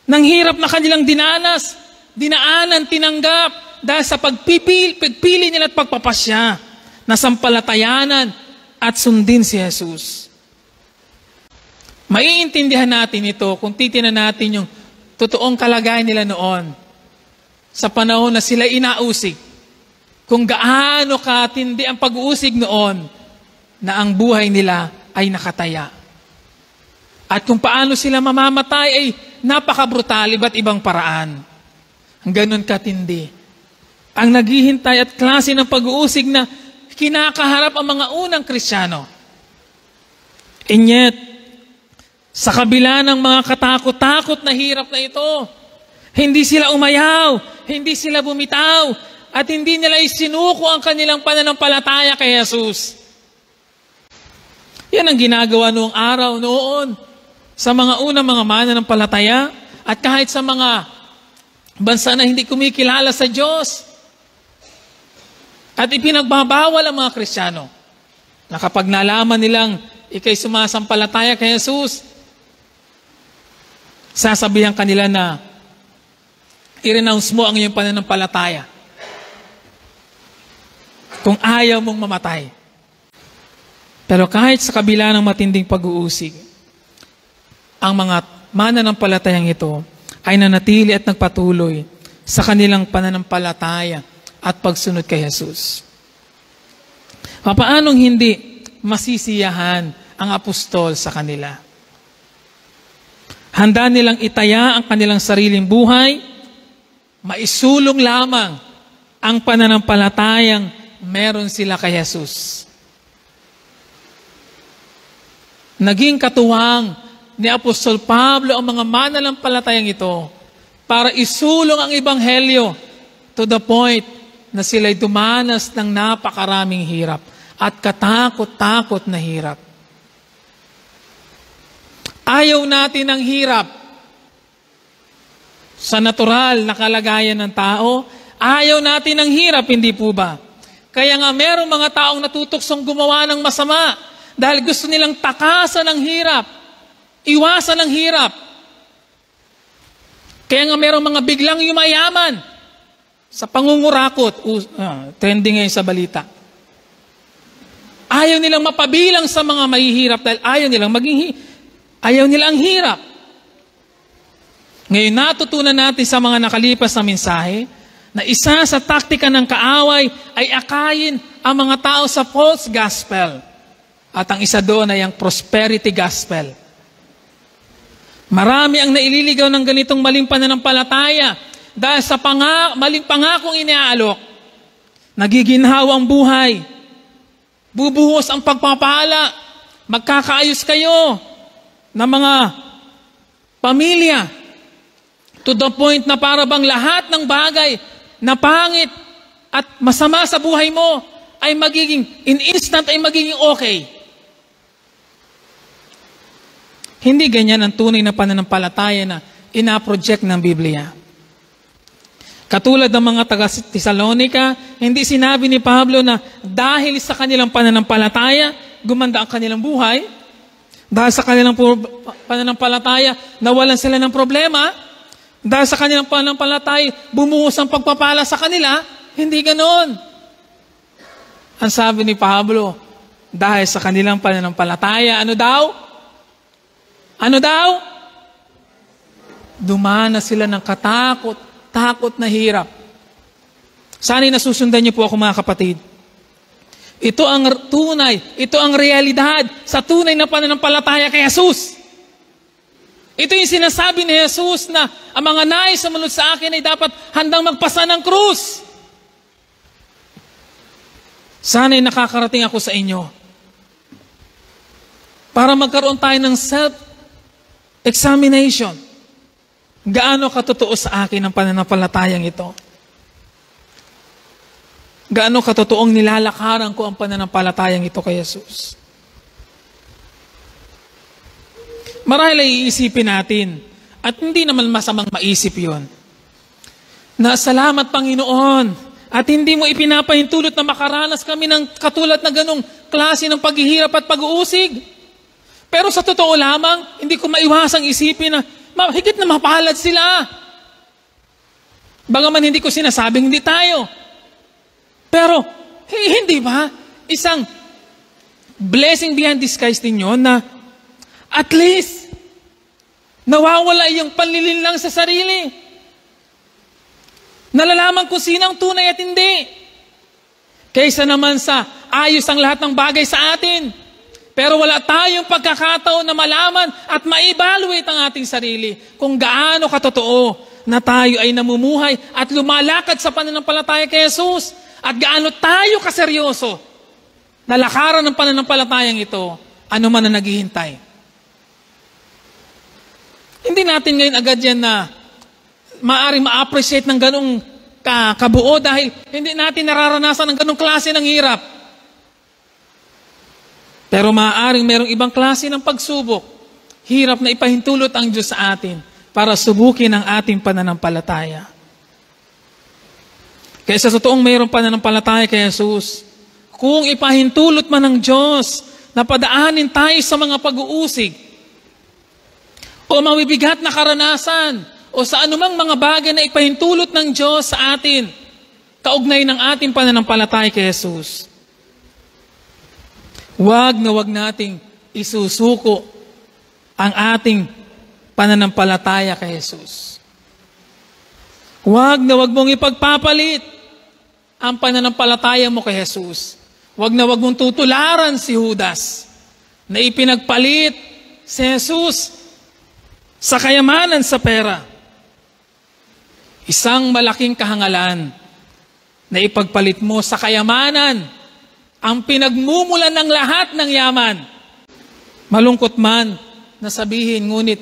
ng hirap na kanilang dinaanan, tinanggap dahil sa pagpili nila at pagpapasya na sampalatayanan at sundin si Jesus. Maiintindihan natin ito kung titingnan natin yung totoong kalagayan nila noon sa panahon na sila inausig. Kung gaano katindi ang pag-uusig noon na ang buhay nila ay nakataya. At kung paano sila mamamatay ay napaka-brutal, iba't ibang paraan. Ang ganun katindi. Ang naghihintay at klase ng pag-uusig na kinakaharap ang mga unang Kristiyano. And yet, sa kabila ng mga katakot-takot na hirap na ito, hindi sila umayaw, hindi sila bumitaw, at hindi nila isinuko ang kanilang pananampalataya kay Jesus. Yan ang ginagawa noong araw noon sa mga unang mga mananampalataya at kahit sa mga bansa na hindi kumikilala sa Diyos. At ipinagbabawal ang mga Kristiyano na kapag nalaman nilang ikay sumasampalataya kay Jesus, sasabihan kanila na i-renounce mo ang iyong pananampalataya kung ayaw mong mamatay. Pero kahit sa kabila ng matinding pag-uusig, ang mga mananampalatayang ito ay nanatili at nagpatuloy sa kanilang pananampalataya at pagsunod kay Jesus. Paanong hindi masisiyahan ang apostol sa kanila? Handa nilang itaya ang kanilang sariling buhay, maisulong lamang ang pananampalatayang meron sila kay Jesus. Naging katuwang ni Apostol Pablo ang mga mananampalatayang ito para isulong ang Ebanghelyo to the point na sila'y dumanas ng napakaraming hirap at katakot-takot na hirap. Ayaw natin ng hirap sa natural na kalagayan ng tao. Ayaw natin ng hirap, hindi po ba? Kaya nga merong mga taong natutuksong gumawa ng masama dahil gusto nilang takasan ng hirap, iwasan ng hirap. Kaya nga merong mga biglang yumayaman sa pangungurakot, trending ngayon sa balita. Ayaw nilang mapabilang sa mga mahihirap dahil ayaw nilang hirap. Ngayon natutunan natin sa mga nakalipas na mensahe na isa sa taktika ng kaaway ay akayin ang mga tao sa false gospel. At ang isa doon ay ang prosperity gospel. Marami ang naililigaw ng ganitong maling pananampalataya dahil sa maling pangakong iniaalok. Nagiginhawa ang buhay. Bubuhos ang pagpapala. Magkakaayos kayo ng mga pamilya. To the point na para bang lahat ng bagay na pangit at masama sa buhay mo ay in instant ay magiging okay. Hindi ganyan ang tunay na pananampalataya na ina-project ng Biblia. Katulad ng mga taga-Tesalonica, hindi sinabi ni Pablo na dahil sa kanilang pananampalataya, gumanda ang kanilang buhay. Dahil sa kanilang pananampalataya, nawalan sila ng problema. Dahil sa kanilang pananampalataya, bumuhos ang pagpapala sa kanila, hindi ganon. Ang sabi ni Pablo, dahil sa kanilang pananampalataya, ano daw? Ano daw? Dumanas sila ng takot na hirap. Sana'y nasusundan niyo po ako mga kapatid. Ito ang tunay, ito ang realidad sa tunay na pananampalataya kay Jesus. Ito yung sinasabi ni Jesus na ang mga nais sumunod sa akin ay dapat handang magpasa ng krus. Sana'y nakakarating ako sa inyo para magkaroon tayo ng self-examination. Gaano katotoo sa akin ang pananampalatayang ito? Gaano katotoong nilalakaran ko ang pananampalatayang ito kay Jesus? Marahil ay iisipin natin, at hindi naman masamang maisip yon, na salamat Panginoon, at hindi mo ipinapahintulot na makaranas kami ng katulad na ganong klase ng paghihirap at pag-uusig. Pero sa totoo lamang, hindi ko maiwasang isipin na higit na mapalad sila. Bagaman hindi ko sinasabing hindi tayo. Pero, hindi ba? Isang blessing behind disguise din yun na at least, nawawala yung panlilinlang sa sarili. Nalalaman kung sino ang tunay at hindi. Kaysa naman sa ayos ang lahat ng bagay sa atin. Pero wala tayong pagkakataon na malaman at ma-evaluate ang ating sarili kung gaano katotoo na tayo ay namumuhay at lumalakad sa pananampalataya kay Jesus. At gaano tayo kaseryoso na lakaran ng pananampalatayang ito, ano man na naghihintay. Hindi natin ngayon agad yan na maaaring ma-appreciate ng ganong kabuo dahil hindi natin nararanasan ng ganong klase ng hirap. Pero maaaring merong ibang klase ng pagsubok, hirap na ipahintulot ang Diyos sa atin para subukin ang ating pananampalataya. Kaya sa totoong mayroong pananampalataya kay Jesus, kung ipahintulot man ng Diyos na padaanin tayo sa mga pag-uusig, o mabibigat na karanasan, o sa anumang mga bagay na ipahintulot ng Diyos sa atin, kaugnay ng ating pananampalataya kay Jesus. Huwag na huwag nating isusuko ang ating pananampalataya kay Jesus. Huwag na huwag mong ipagpapalit ang pananampalataya mo kay Jesus. Huwag na huwag mong tutularan si Judas na ipinagpalit si Jesus sa kayamanan sa pera. Isang malaking kahangalan na ipagpalit mo sa kayamanan ang pinagmumulan ng lahat ng yaman. Malungkot man na sabihin, ngunit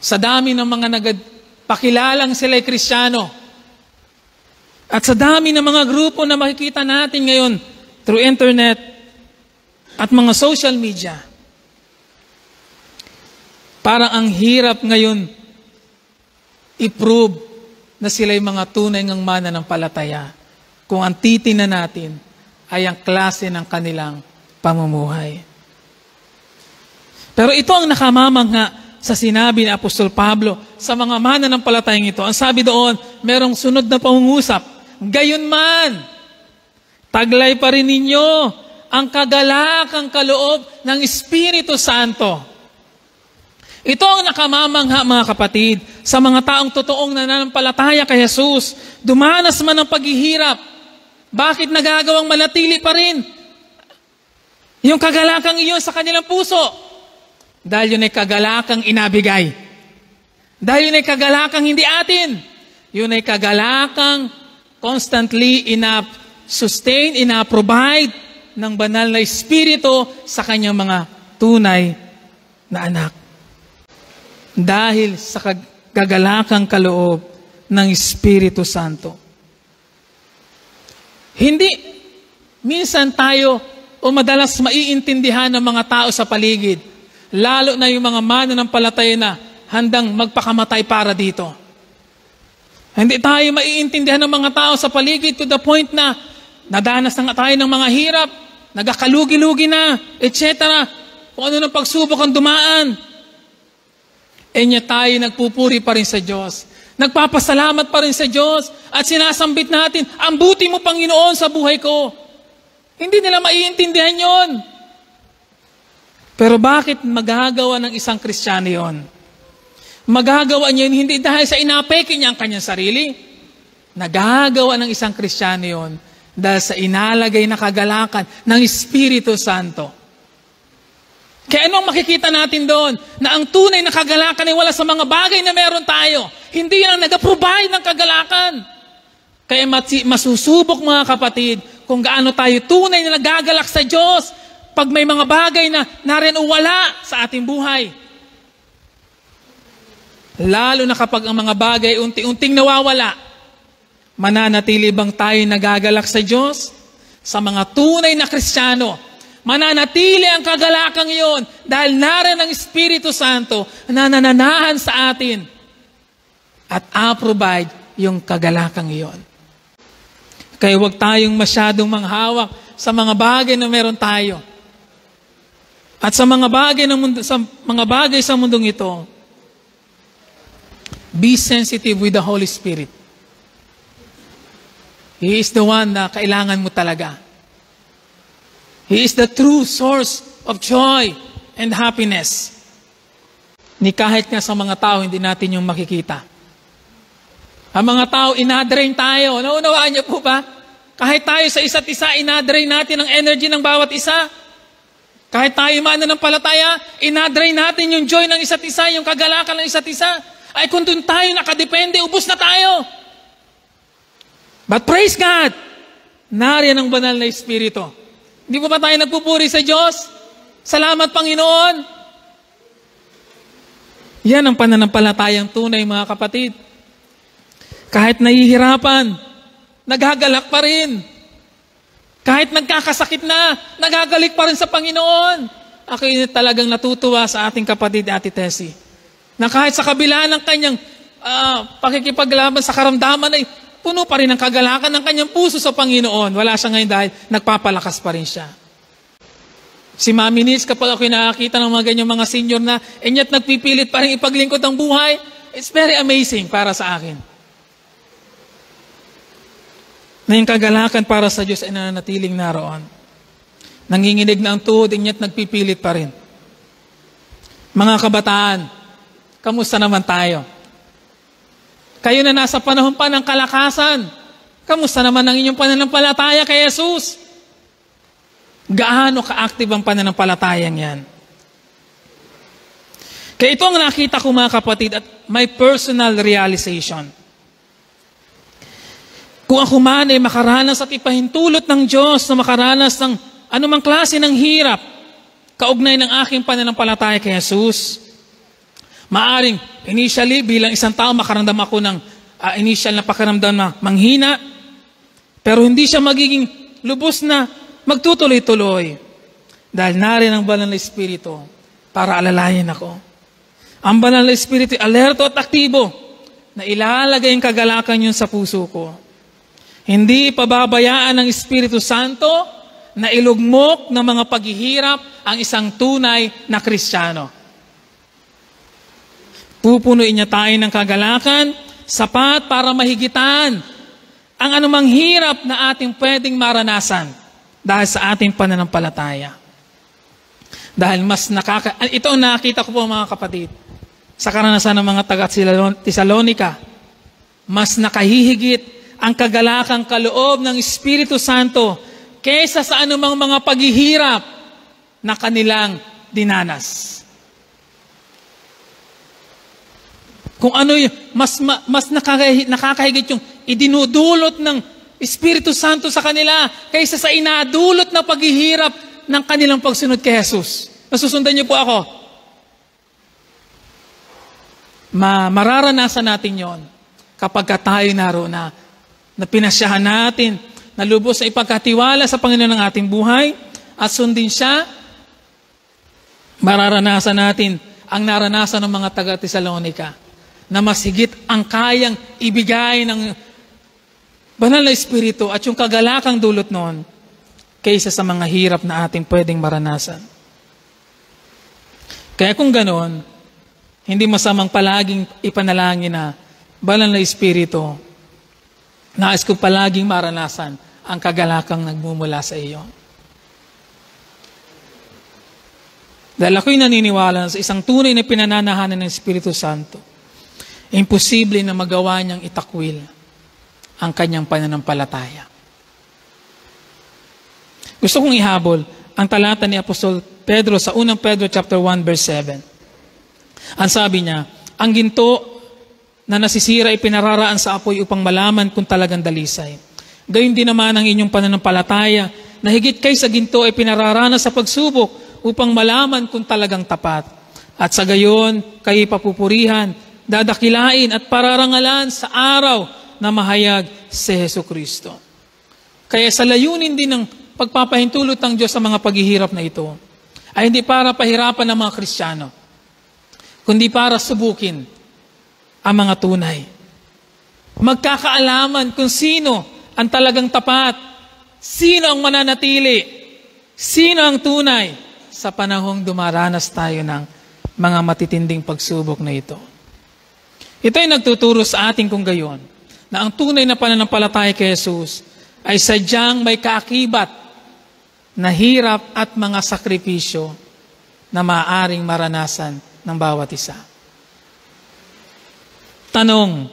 sa dami ng mga nagpakilalang sila'y Kristiyano at sa dami ng mga grupo na makikita natin ngayon through internet at mga social media, parang ang hirap ngayon i-prove na sila'y mga tunay ngang mananampalataya kung ang titingnan natin ay ang klase ng kanilang pamumuhay. Pero ito ang nakamamangha sa sinabi ni Apostol Pablo sa mga mananampalatayang ito. Ang sabi doon, merong sunod na pangungusap. Gayunman, taglay pa rin ninyo ang kagalakang kaloob ng Espiritu Santo. Ito ang nakamamangha, mga kapatid, sa mga taong totoong nananampalataya kay Jesus. Dumanas man ang paghihirap, bakit nagagawang manatili pa rin yung kagalakang iyon sa kanilang puso? Dahil yun ay kagalakang inabigay. Dahil yun ay kagalakang hindi atin. Yun ay kagalakang constantly ina-sustain, ina-provide ng banal na Espiritu sa kanyang mga tunay na anak. Dahil sa kagalakang kaloob ng Espiritu Santo. Hindi, minsan tayo o madalas maiintindihan ng mga tao sa paligid, lalo na yung mga mananampalataya na handang magpakamatay para dito. Hindi tayo maiintindihan ng mga tao sa paligid to the point na nadanas na tayo ng mga hirap, nagkakalugi-lugi na, etc. Kung ano ng pagsubok ang dumaan. niya tayo nagpupuri pa rin sa Diyos. Nagpapasalamat pa rin sa Diyos at sinasambit natin, ang buti mo, Panginoon, sa buhay ko. Hindi nila maiintindihan yon. Pero bakit magagawa ng isang Kristiyano yon? Magagawa niya yun hindi dahil sa inapeke niya ang kanyang sarili. Nagagawa ng isang Kristiyano yon dahil sa inalagay na kagalakan ng Espiritu Santo. Kaya ano ang makikita natin doon? Na ang tunay na kagalakan ay wala sa mga bagay na meron tayo. Hindi yan ang nag-provide ng kagalakan. Kaya masusubok mga kapatid kung gaano tayo tunay na nagagalak sa Diyos pag may mga bagay na narin o wala sa ating buhay. Lalo na kapag ang mga bagay unti-unting nawawala, mananatili bang tayo nagagalak sa Diyos? Sa mga tunay na Kristiyano, mananatili ang kagalakang iyon dahil narin ang Espiritu Santo na nananahan sa atin at provide yung kagalakang iyon. Kaya huwag tayong masyadong manghawak sa mga bagay na meron tayo. At sa mga bagay sa mundong ito, be sensitive with the Holy Spirit. He is the one na kailangan mo talaga. He is the true source of joy and happiness. Ni kahit nga sa mga tao, hindi natin yung makikita. Ang mga tao, inadrain tayo. Naunawaan niyo po ba? Kahit tayo sa isa't isa, inadrain natin ang energy ng bawat isa. Kahit tayo mananampalataya, inadrain natin yung joy ng isa't isa, yung kagalakan ng isa't isa. Ay kung doon tayo nakadepende, ubos na tayo. But praise God, nariyan ang banal na Espiritu. Hindi po ba tayo nagpupuri sa Diyos? Salamat, Panginoon. Yan ang pananampalatayang tunay, mga kapatid. Kahit nahihirapan, nagagalak pa rin. Kahit nagkakasakit na, nagagalik pa rin sa Panginoon. Ako yun talagang natutuwa sa ating kapatid, Ate Tessie, na kahit sa kabila ng kanyang pakikipaglaban sa karamdaman ay puno pa rin ang kagalakan ng kanyang puso sa Panginoon. Wala siya ngayon dahil nagpapalakas pa rin siya. Si Mami Nils, kapag ako nakakita ng mga ganyang mga senior na yet nagpipilit pa rin ipaglingkod ang buhay, it's very amazing para sa akin. Na yung kagalakan para sa Diyos ay nananatiling naroon. Nanginginig na ang tuhod, yet nagpipilit pa rin. Mga kabataan, kamusta naman tayo? Kayo na nasa panahon pa ng kalakasan, kamusta naman ang inyong pananampalataya kay Jesus? Gaano ka-active ang pananampalatayang yan? Kaya ito ang nakita ko, mga kapatid, at my personal realization. Kung ako man ay makaranas at ipahintulot ng Diyos na makaranas ng anumang klase ng hirap, kaugnay ng aking pananampalataya kay Jesus, maaring initially bilang isang tao makaramdam ako ng initial na pakiramdam na manghina, pero hindi siya magiging lubos na magtutuloy-tuloy dahil narin ang banal na Espiritu para alalayan ako. Ang banal na Espiritu alerto at aktibo na ilalagay ang kagalakan yun sa puso ko. Hindi pababayaan ng Espiritu Santo na ilugmok ng mga paghihirap ang isang tunay na Kristiyano. Pupunuin niya tayo ng kagalakan, sapat para mahigitan ang anumang hirap na ating pwedeng maranasan dahil sa ating pananampalataya. Dahil ito ang nakita ko po, mga kapatid, sa karanasan ng mga taga-Tesalonica, mas nakahihigit ang kagalakang kaloob ng Espiritu Santo kaysa sa anumang mga paghihirap na kanilang dinanas. Kung ano yung mas nakakahigit yung idinudulot ng Espiritu Santo sa kanila kaysa sa inadulot na paghihirap ng kanilang pagsunod kay Jesus. Nasusundan niyo po ako. Mararanasan natin yon kapag tayo naroon na pinasyahan natin na lubos na ipagkatiwala sa Panginoon ng ating buhay at sundin siya. Mararanasan natin ang naranasan ng mga taga-Tesalonica na mas higit ang kayang ibigay ng banal na Espiritu at yung kagalakang dulot noon kaysa sa mga hirap na ating pwedeng maranasan. Kaya kung ganon, Hindi masamang palaging ipanalangin na, Banal na Espiritu, nais ko palaging maranasan ang kagalakang nagmumula sa iyo. Dahil ako'y naniniwala sa isang tunay na pinananahanan ng Espiritu Santo, imposible na magawa niyang itakwil ang kanyang pananampalataya. Gusto kong ihabol ang talata ni Apostol Pedro sa 1 Pedro chapter 1 verse 7. Ang sabi niya, ang ginto na nasisira ay pinararaan sa apoy upang malaman kung talagang dalisay. Gayon din naman ang inyong pananampalataya na higit kay sa ginto ay pinararana sa pagsubok upang malaman kung talagang tapat. At sa gayon, kayo papupurihan, dadakilain at pararangalan sa araw na mahayag si Jesucristo. Kaya sa layunin din ng pagpapahintulot ng Diyos sa mga paghihirap na ito, ay hindi para pahirapan ng mga Kristiyano, kundi para subukin ang mga tunay. Magkakaalaman kung sino ang talagang tapat, sino ang mananatili, sino ang tunay sa panahong dumaranas tayo ng mga matitinding pagsubok na ito. Ito ay nagtuturo sa atin kung gayon, na ang tunay na pananampalataya kay Jesus ay sadyang may kaakibat na hirap at mga sakripisyo na maaaring maranasan ng bawat isa. Tanong,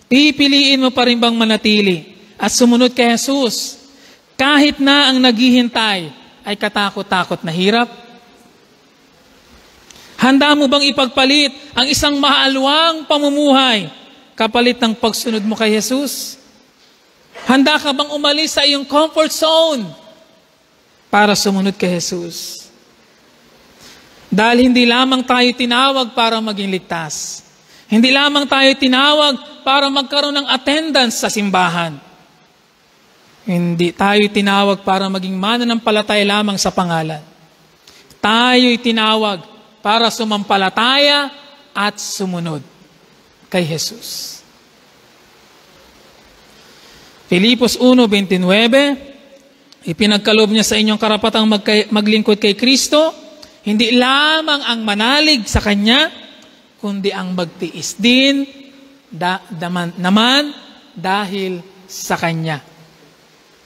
pipiliin mo pa rin bang manatili at sumunod kay Jesus kahit na ang naghihintay ay katakot-takot na hirap? Handa mo bang ipagpalit ang isang maalwang pamumuhay kapalit ng pagsunod mo kay Jesus? Handa ka bang umalis sa iyong comfort zone para sumunod kay Jesus? Dahil hindi lamang tayo tinawag para maging ligtas. Hindi lamang tayo tinawag para magkaroon ng attendance sa simbahan. Hindi tayo tinawag para maging mananampalataya lamang sa pangalan. Tayo'y tinawag para sumampalataya at sumunod kay Jesus. Filipos 1:29, ipinagkaloob niya sa inyong karapatang maglingkod kay Kristo, hindi lamang ang manalig sa Kanya, kundi ang magtiis din naman dahil sa Kanya.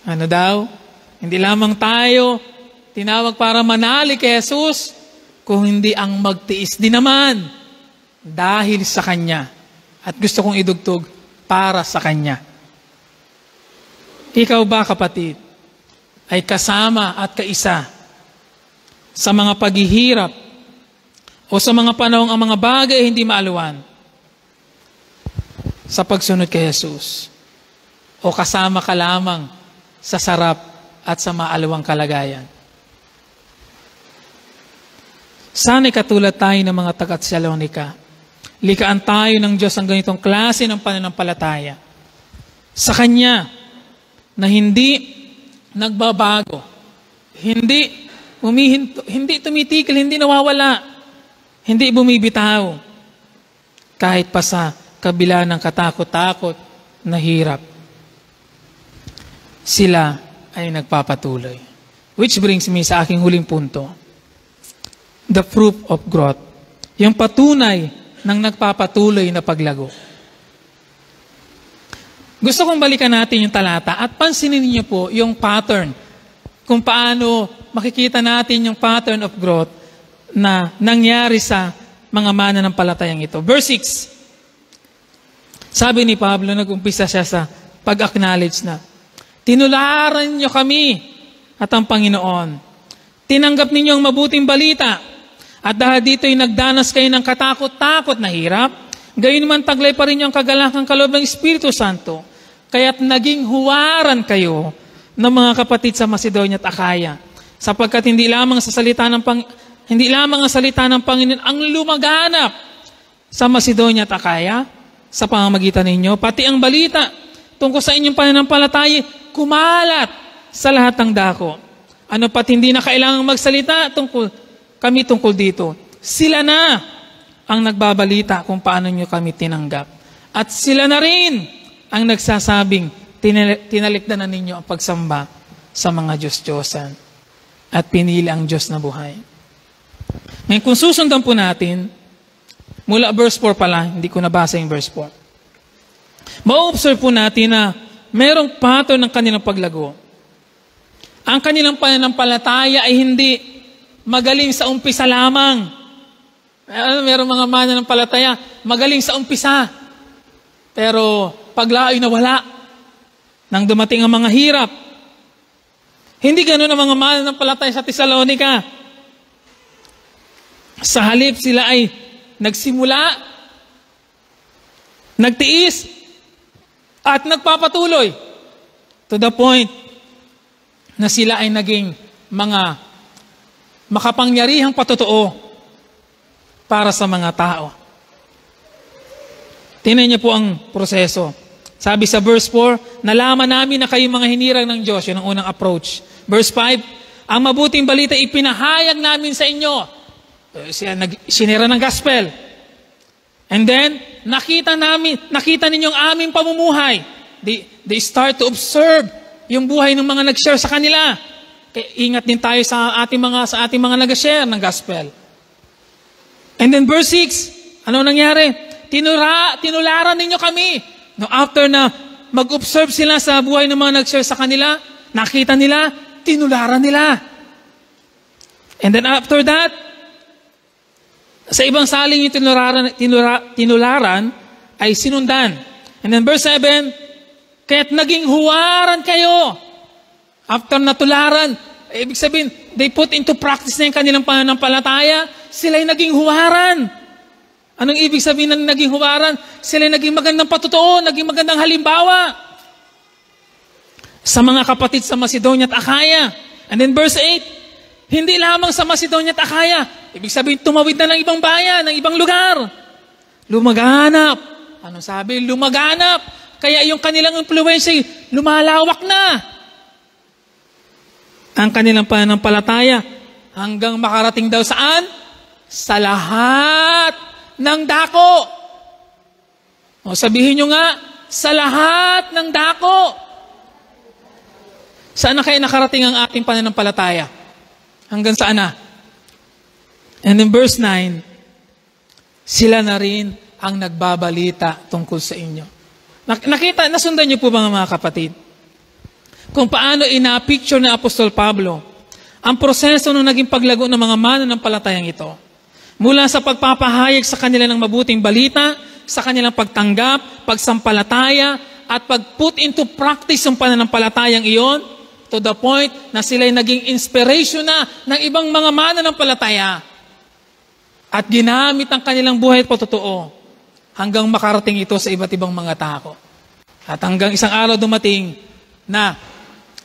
Ano daw? Hindi lamang tayo tinawag para manalig kay Jesus, kung hindi ang magtiis din naman dahil sa Kanya. At gusto kong idugtog, para sa Kanya. Ikaw ba, kapatid, ay kasama at kaisa sa mga paghihirap o sa mga panahong ang mga bagay ay hindi maaluan sa pagsunod kay Jesus? O kasama ka lamang sa sarap at sa maaluwang kalagayan? Sana'y katulad tayo ng mga taga-Thessalonica. Likaan tayo ng Diyos ang ganitong klase ng pananampalataya sa Kanya na hindi nagbabago, hindi tumitigil, hindi nawawala, hindi bumibitaw, kahit pa sa kabila ng katakot-takot na hirap. Sila ay nagpapatuloy. Which brings me sa aking huling punto. The proof of growth. Yung patunay ng nagpapatuloy na paglago. Gusto kong balikan natin yung talata at pansinin niyo po yung pattern kung paano makikita natin yung pattern of growth na nangyari sa mga mananampalatayang ito. Verse 6. Sabi ni Pablo, nag-umpisa siya sa pag-acknowledge na, tinularan niyo kami at ang Panginoon. Tinanggap ninyo ang mabuting balita at dahil dito'y nagdanas kayo ng katakot-takot na hirap, gayon man taglay pa rin yung kagalakang kaloob ng Espiritu Santo. Kaya't naging huwaran kayo ng mga kapatid sa Macedonia at Akaya, sapagkat hindi lamang ang salita ng Panginoon ang lumaganap sa Macedonia at Akaya sa pamamagitan ninyo, pati ang balita tungkol sa inyong pananampalataya kumalat sa lahat ng dako. Ano pat hindi na kailangang magsalita kami tungkol dito. Sila na ang nagbabalita kung paano nyo kami tinanggap. At sila na rin ang nagsasabing tinalikdan na ninyo ang pagsamba sa mga Diyos-Diyosan at pinili ang Diyos na buhay. Ngayon, kung susundan po natin Mula verse 4 pala, hindi ko nabasa yung verse 4. Ma-observe po natin na merong pattern ng kanilang paglago. Ang kanilang pananampalataya ay hindi magaling sa umpisa lamang. Merong mga mananampalataya, magaling sa umpisa. Pero paglaoy na wala. Nang dumating ang mga hirap. Hindi ganun ang mga mananampalataya sa Tesalonica. Sa halip sila ay nagsimula, nagtiis, at nagpapatuloy. To the point na sila ay naging mga makapangyarihang patotoo para sa mga tao. Tingnan niyo po ang proseso. Sabi sa verse 4, nalaman namin na kayo mga hinirang ng Diyos. Yun ang unang approach. Verse 5, ang mabuting balita ipinahayag namin sa inyo. Sinira ng gospel. And then, nakita ninyong aming pamumuhay. They start to observe yung buhay ng mga nag-share sa kanila. Kaya ingat din tayo sa ating mga nag-share ng gospel. And then verse 6, ano nangyari? Tinularan ninyo kami. No, after na mag-observe sila sa buhay ng mga nag-share sa kanila, nakita nila, tinularan nila. And then after that, sa ibang saling yung tinularan ay sinundan. And then verse 7, kaya't naging huwaran kayo. After natularan, ibig sabihin, they put into practice na yung kanilang pananampalataya, sila'y naging huwaran. Anong ibig sabihin ng naging huwaran? Sila'y naging magandang patotoo, naging magandang halimbawa sa mga kapatid sa Macedonia at Akaya. And then verse 8, hindi lamang sa Macedonia at Akaya, ibig sabihin, tumawid na ng ibang bayan, ng ibang lugar. Lumaganap. Ano sabi? Lumaganap. Kaya yung kanilang influensya, lumalawak na. Ang kanilang pananampalataya, hanggang makarating daw saan? Sa lahat ng dako. O sabihin nyo nga, sa lahat ng dako. Saan na kaya nakarating ang ating pananampalataya? Hanggang saan na? And in verse 9, sila na rin ang nagbabalita tungkol sa inyo. Nasundan niyo po ba mga kapatid? Kung paano ina-picture ni Apostol Pablo ang proseso ng naging paglago ng mga mananampalatayang ito. Mula sa pagpapahayag sa kanila ng mabuting balita, sa kanilang pagtanggap, pagsampalataya, at pag-put into practice ang pananampalatayang iyon, to the point na sila'y naging inspiration na ng ibang mga mananampalataya at ginamit ang kanilang buhay at patotoo hanggang makarating ito sa iba't ibang mga tao. At hanggang isang araw dumating na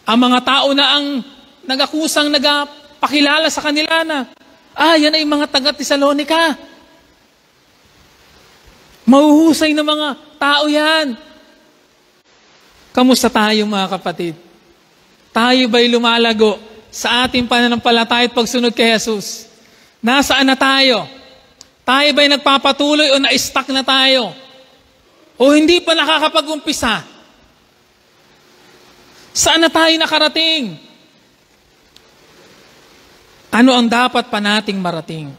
ang mga tao na ang nagakusang nagapakilala sa kanila na, yan ay mga taga-Tesalonica. Mahuhusay na mga tao yan. Kamusta tayo mga kapatid? Tayo ba'y lumalago sa ating pananampalataya at pagsunod kay Jesus? Nasaan na tayo? Tayo ba'y nagpapatuloy o na-stuck na tayo? O hindi pa nakakapag-umpisa? Saan na tayo nakarating? Ano ang dapat pa nating marating?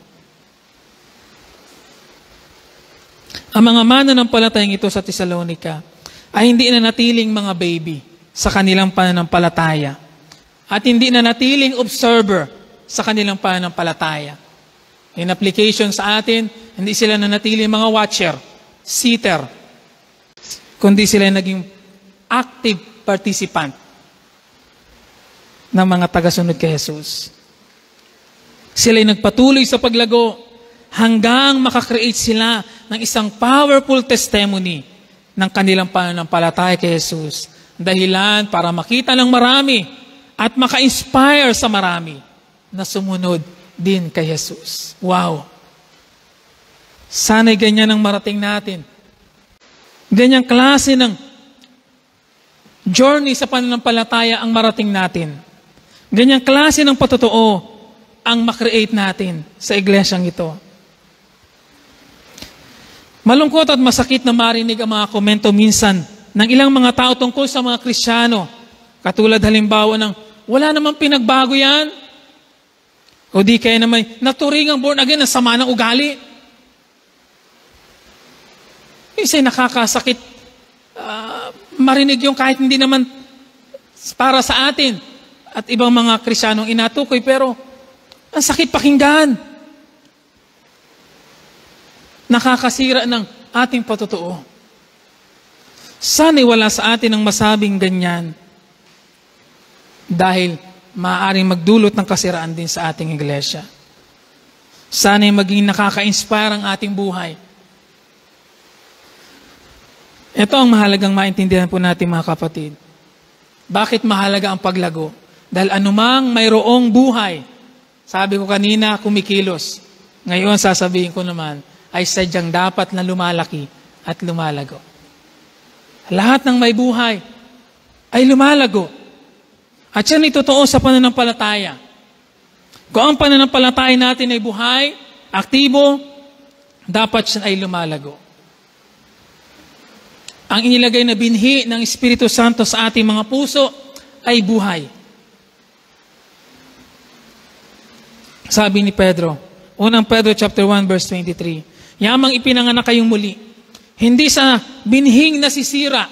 Ang mga mananampalatayang ito sa Tesalonica ay hindi na natiling mga baby sa kanilang pananampalataya at hindi na natiling observer sa kanilang pananampalataya. In application sa atin, hindi sila na natiling mga watcher, sitter, kundi sila naging active participant ng mga tagasunod kay Jesus. Sila'y nagpatuloy sa paglago hanggang makakreate sila ng isang powerful testimony ng kanilang pananampalataya kay Jesus. Dahilan para makita ng marami at maka-inspire sa marami na sumunod din kay Jesus. Wow! Sana'y ganyan ang marating natin. Ganyang klase ng journey sa pananampalataya ang marating natin. Ganyang klase ng patotoo ang makreate natin sa iglesyang ito. Malungkot at masakit na marinig ang mga komento minsan ng ilang mga tao tungkol sa mga Kristiyano. Katulad halimbawa ng, wala namang pinagbago yan. O di kaya naman, naturingang born again, ang sama ng ugali. Minsan nakakasakit marinig yung kahit hindi naman para sa atin at ibang mga Kristiyanong inatukoy, pero ang sakit pakinggan. Nakakasira ng ating patotoo. Sana'y wala sa atin ang masabing ganyan dahil maaaring magdulot ng kasiraan din sa ating iglesia. Sana'y maging nakaka-inspire ang ating buhay. Ito ang mahalagang maintindihan po natin, mga kapatid. Bakit mahalaga ang paglago? Dahil anumang mayroong buhay, sabi ko kanina, kumikilos. Ngayon, sasabihin ko naman, ay sadyang dapat na lumalaki at lumalago. Lahat ng may buhay ay lumalago. At yan ay totoo sa pananampalataya. Kung ang pananampalataya natin ay buhay, aktibo, dapat siya ay lumalago. Ang inilagay na binhi ng Espiritu Santo sa ating mga puso ay buhay. Sabi ni Pedro, unang Pedro chapter 1 verse 23, yamang ipinanganak kayong muli, hindi sa binhing nasisira,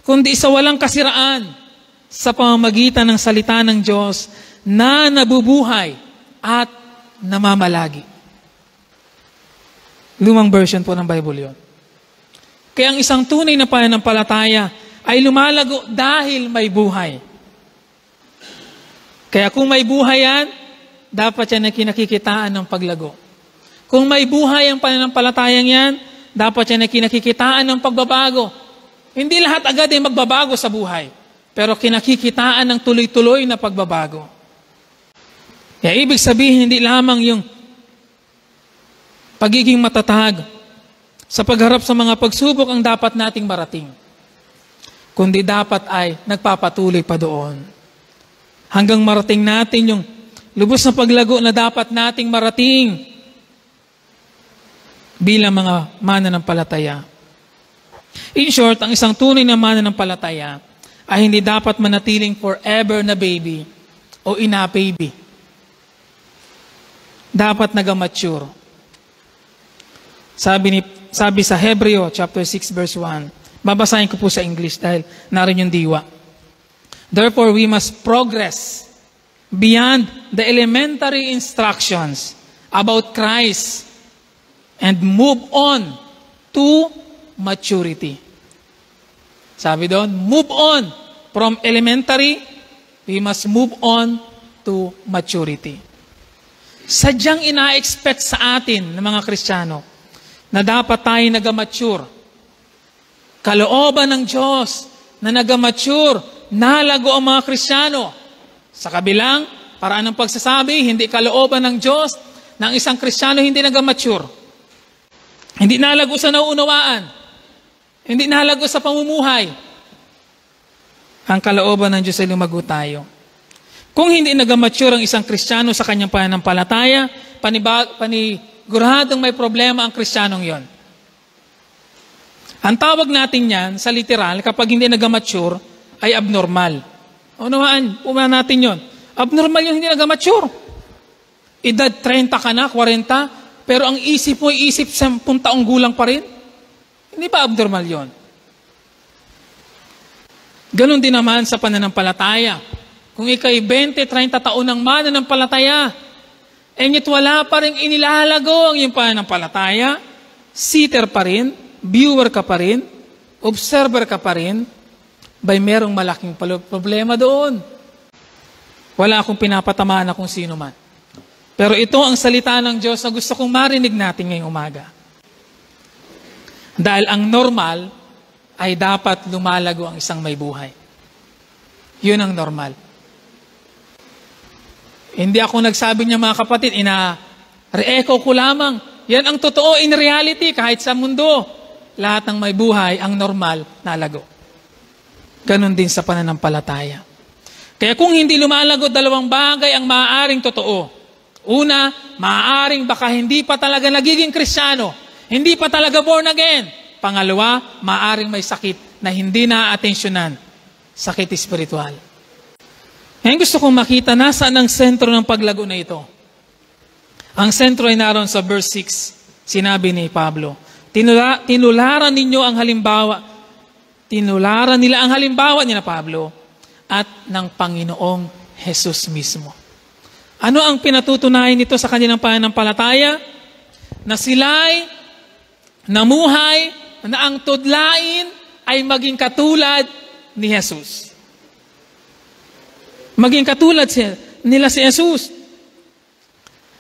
kundi sa walang kasiraan, sa pamamagitan ng salita ng Diyos na nabubuhay at namamalagi. Lumang version po ng Bible yon. Kaya ang isang tunay na pananampalataya ay lumalago dahil may buhay. Kaya kung may buhay yan, dapat yan ay kinakikitaan ng paglago. Kung may buhay ang pananampalatayang yan, dapat yan ay kinakikitaan ng pagbabago. Hindi lahat agad ay magbabago sa buhay, pero kinakikitaan ng tuloy-tuloy na pagbabago. Kaya ibig sabihin, hindi lamang yung pagiging matatag sa pagharap sa mga pagsubok ang dapat nating marating, kundi dapat ay nagpapatuloy pa doon. Hanggang marating natin yung lubos na paglago na dapat nating marating bilang mga mananampalataya. In short, ang isang tunay na mananampalataya ay hindi dapat manatiling forever na baby o ina-baby. Dapat nag-mature. Sabi sa Hebreo chapter 6 verse 1. Babasahin ko po sa English dahil narin yung diwa. Therefore, we must progress beyond the elementary instructions about Christ and move on to maturity. Sabi doon, move on from elementary, we must move on to maturity. Sadyang ina-expect sa atin ng mga Kristiyano na dapat tayo nag-mature. Kalooban ng Diyos na nag-mature, nalago ang mga Kristiyano. Sa kabilang, paraan ng pagsasabi, hindi kalooban ng Diyos na ang isang Kristiyano hindi nag-mature. Hindi nalago sa nauunawaan. Hindi nalago sa pamumuhay. Ang kalooban ng Diyos ay lumago tayo. Kung hindi nag-mature ang isang Kristiyano sa kanyang pananampalataya, paniguradong may problema ang Kristiyanong yon. Ang tawag natin yan, sa literal, kapag hindi nag-mature, ay abnormal. Unawaan, natin yon. Abnormal yung hindi nag-mature. Edad 30 ka na, 40, pero ang isip mo ay isip 10 taong gulang pa rin. Hindi ba abnormal yon? Ganon din naman sa pananampalataya. Kung ikay 20, 30 taon ng mananampalataya, and yet wala pa rin inilalago ang iyong pananampalataya, sitter pa rin, viewer ka pa rin, observer ka pa rin, bay merong malaking problema doon. Wala akong pinapatamaan na kung sino man. Pero ito ang salita ng Diyos na gusto kong marinig natin ngayong umaga. Dahil ang normal ay dapat lumalago ang isang may buhay. Yun ang normal. Hindi ako nagsabi niya, mga kapatid, ina-re-echo ko lamang. Yan ang totoo in reality kahit sa mundo. Lahat ng may buhay, ang normal, nalago. Ganon din sa pananampalataya. Kaya kung hindi lumalago, dalawang bagay ang maaaring totoo. Una, maaaring baka hindi pa talaga nagiging Kristiyano. Hindi pa talaga born again. Pangalawa, maaaring may sakit na hindi na-atensyonan. Sakit espiritual. Ngayon gusto kong makita nasaan ang sentro ng paglago na ito. Ang sentro ay naroon sa verse 6. Sinabi ni Pablo, Tinularan nila ang halimbawa ni na Pablo at ng Panginoong Jesus mismo. Ano ang pinatutunayan nito sa kanilang pananampalataya? Na sila'y namuhay na ang tudlain ay maging katulad ni Jesus. Maging katulad nila si Jesus.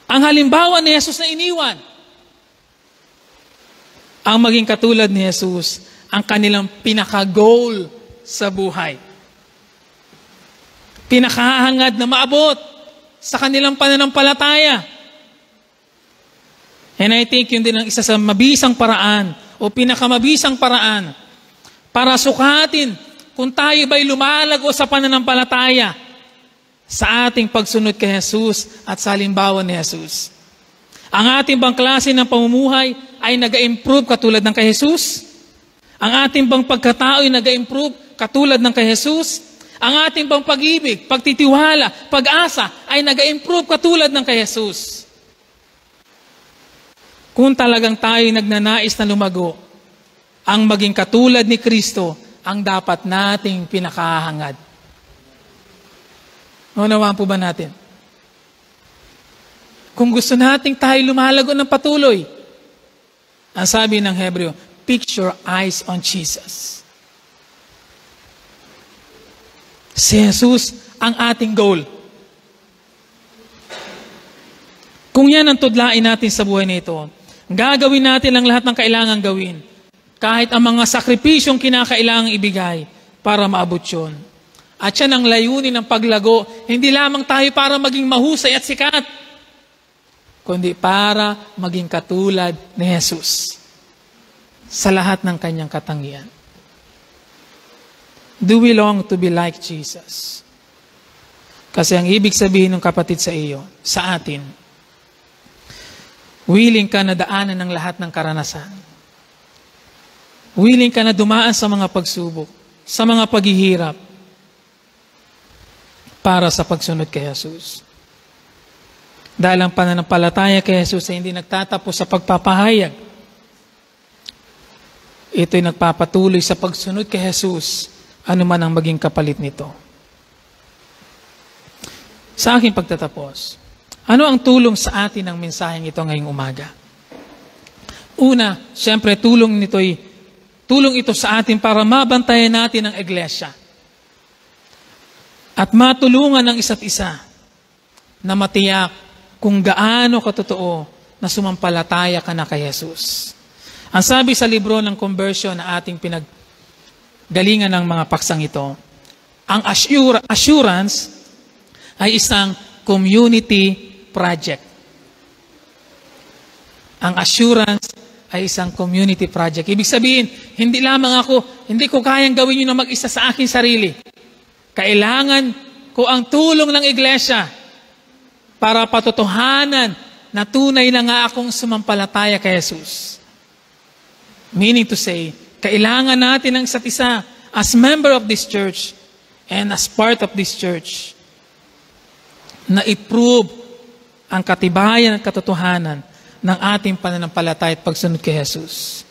Ang halimbawa ni Jesus na iniwan. Ang maging katulad ni Jesus, ang kanilang pinaka-goal sa buhay. Pinakahangad na maabot sa kanilang pananampalataya. And I think yun din ang isa sa mabisang paraan o pinakamabisang paraan para sukatin kung tayo ba'y lumalago sa pananampalataya sa ating pagsunod kay Jesus at sa halimbawa ni Jesus. Ang ating bang klase ng pamumuhay ay nag-improve katulad ng kay Jesus? Ang ating bang pagkatao ay nag-improve katulad ng kay Jesus? Ang ating bang pag-ibig, pagtitiwala, pag-asa ay nag-improve katulad ng kay Jesus? Kung talagang tayo nagnanais na lumago, ang maging katulad ni Kristo ang dapat nating pinakahangad. Naunawaan po ba natin? Kung gusto nating tayo lumalago ng patuloy, ang sabi ng Hebreo, fix your eyes on Jesus. Si Jesus ang ating goal. Kung yan ang tudlain natin sa buhay nito, gagawin natin ang lahat ng kailangan gawin. Kahit ang mga sakripisyong kinakailangang ibigay para maabot yun. At yan ang layunin ng paglago, hindi lamang tayo para maging mahusay at sikat, kundi para maging katulad ni Jesus sa lahat ng kanyang katangian. Do we long to be like Jesus? Kasi ang ibig sabihin ng kapatid sa iyo, sa atin, willing ka na daanan ng lahat ng karanasan. Willing ka na dumaan sa mga pagsubok, sa mga paghihirap, para sa pagsunod kay Jesus. Dahil ang pananampalataya kay Jesus ay hindi nagtatapos sa pagpapahayag. Ito'y nagpapatuloy sa pagsunod kay Jesus, ano man ang maging kapalit nito. Sa aking pagtatapos, ano ang tulong sa atin ng mensaheng ito ngayong umaga? Una, siyempre tulong ito sa atin para mabantayan natin ang iglesia. At matulungan ng isa't isa na matiyak kung gaano katotoo na sumampalataya ka na kay Jesus. Ang sabi sa libro ng conversion na ating pinaggalingan ng mga paksang ito, ang assurance ay isang community project. Ang assurance ay isang community project. Ibig sabihin, hindi ko kayang gawin yun na mag-isa sa aking sarili. Kailangan ko ang tulong ng iglesia para patotohanan na tunay na nga akong sumampalataya kay Jesus. Meaning to say, kailangan natin ang isa't isa as member of this church and as part of this church na i-prove ang katibayan at katotohanan ng ating pananampalataya at pagsunod kay Jesus.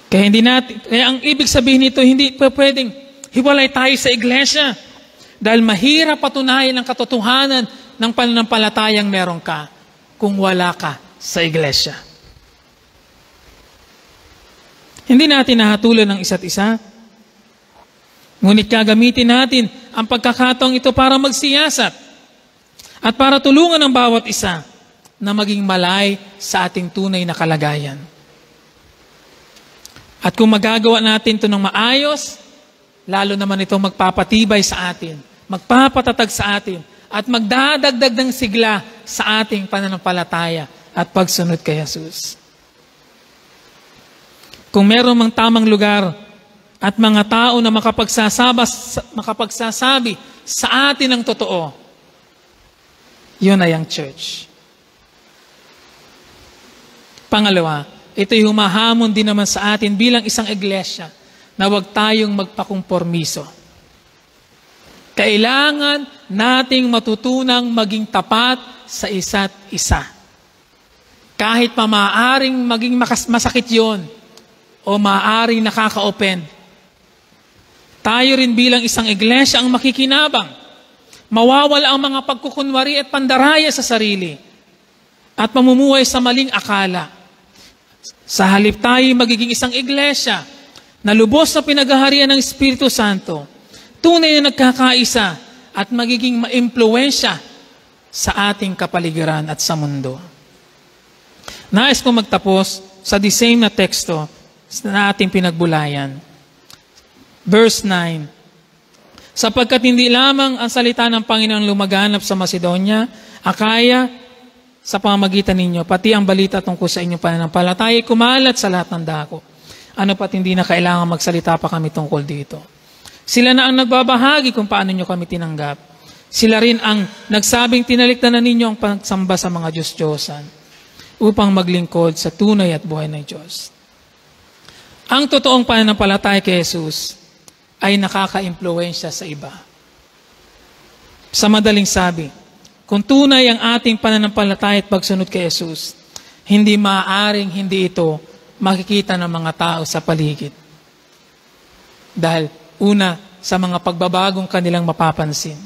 Kaya ang ibig sabihin nito, hindi pa pwedeng hiwalay tayo sa iglesia. Dahil mahirap patunayan ang katotohanan ng pananampalatayang meron ka kung wala ka sa iglesia. Hindi natin nahatulan ng isa't isa. Ngunit gagamitin natin ang pagkakataong ito para magsiyasat at para tulungan ang bawat isa na maging malay sa ating tunay na kalagayan. At kung magagawa natin ito ng maayos, lalo naman itong magpapatibay sa atin, magpapatatag sa atin, at magdadagdag ng sigla sa ating pananampalataya at pagsunod kay Jesus. Kung meron mang tamang lugar at mga tao na makapagsasabi sa atin ng totoo, yun ay ang church. Pangalawa, ito'y humahamon din naman sa atin bilang isang iglesia na huwag tayong magpakumpormiso. Kailangan nating matutunang maging tapat sa isa't isa. Kahit pa maaaring maging masakit yon o maaaring nakaka-offend, tayo rin bilang isang iglesia ang makikinabang. Mawawala ang mga pagkukunwari at pandaraya sa sarili at mamumuhay sa maling akala. Sa halip tayo magiging isang iglesia na lubos sa pinaghaharian ng Espiritu Santo, tunay na nagkakaisa at magiging maimpluwensya sa ating kapaligiran at sa mundo. Nais ko magtapos sa the same na teksto na ating pinagbulayan. Verse 9, sapagkat hindi lamang ang salita ng Panginoon lumaganap sa Macedonia, Akaya, sa pamamagitan ninyo, pati ang balita tungkol sa inyong pananampalataya kumalat sa lahat ng dako. Ano pat hindi na kailangan magsalita pa kami tungkol dito. Sila na ang nagbabahagi kung paano nyo kami tinanggap. Sila rin ang nagsabing tinalikdan na ninyo ang pagsamba sa mga Diyos-Diyosan upang maglingkod sa tunay at buhay ng Diyos. Ang totoong pananampalataya kay Jesus ay nakaka-impluwensya sa iba. Sa madaling sabi, kung tunay ang ating pananampalataya at pagsunod kay Jesus, hindi maaaring hindi ito makikita ng mga tao sa paligid. Dahil una, sa mga pagbabagong kanilang mapapansin.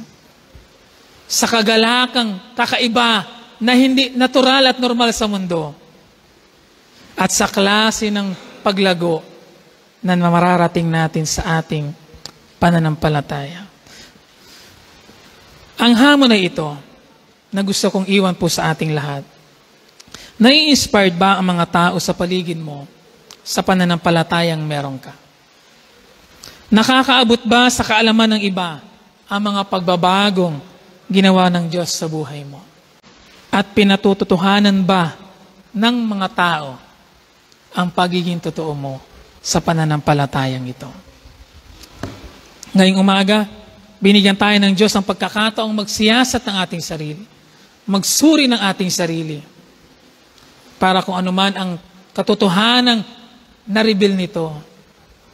Sa kagalakang kakaiba na hindi natural at normal sa mundo. At sa klase ng paglago na mararating natin sa ating pananampalataya. Ang hamon na ito na gusto kong iwan po sa ating lahat. Nai-inspired ba ang mga tao sa paligid mo sa pananampalatayang meron ka? Nakakaabot ba sa kaalaman ng iba ang mga pagbabagong ginawa ng Diyos sa buhay mo? At pinatututuhanan ba ng mga tao ang pagiging totoo mo sa pananampalatayang ito? Ngayong umaga, binigyan tayo ng Diyos ng pagkakataong magsiyasat ng ating sarili, magsuri ng ating sarili, para kung anuman ang katotohanang na-reveal nito,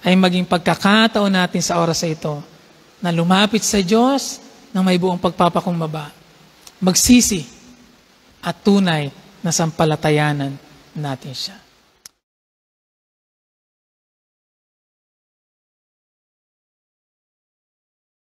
ay maging pagkakataon natin sa oras na ito na lumapit sa Diyos ng may buong pagpapakumbaba, magsisi at tunay na sampalatayanan natin siya.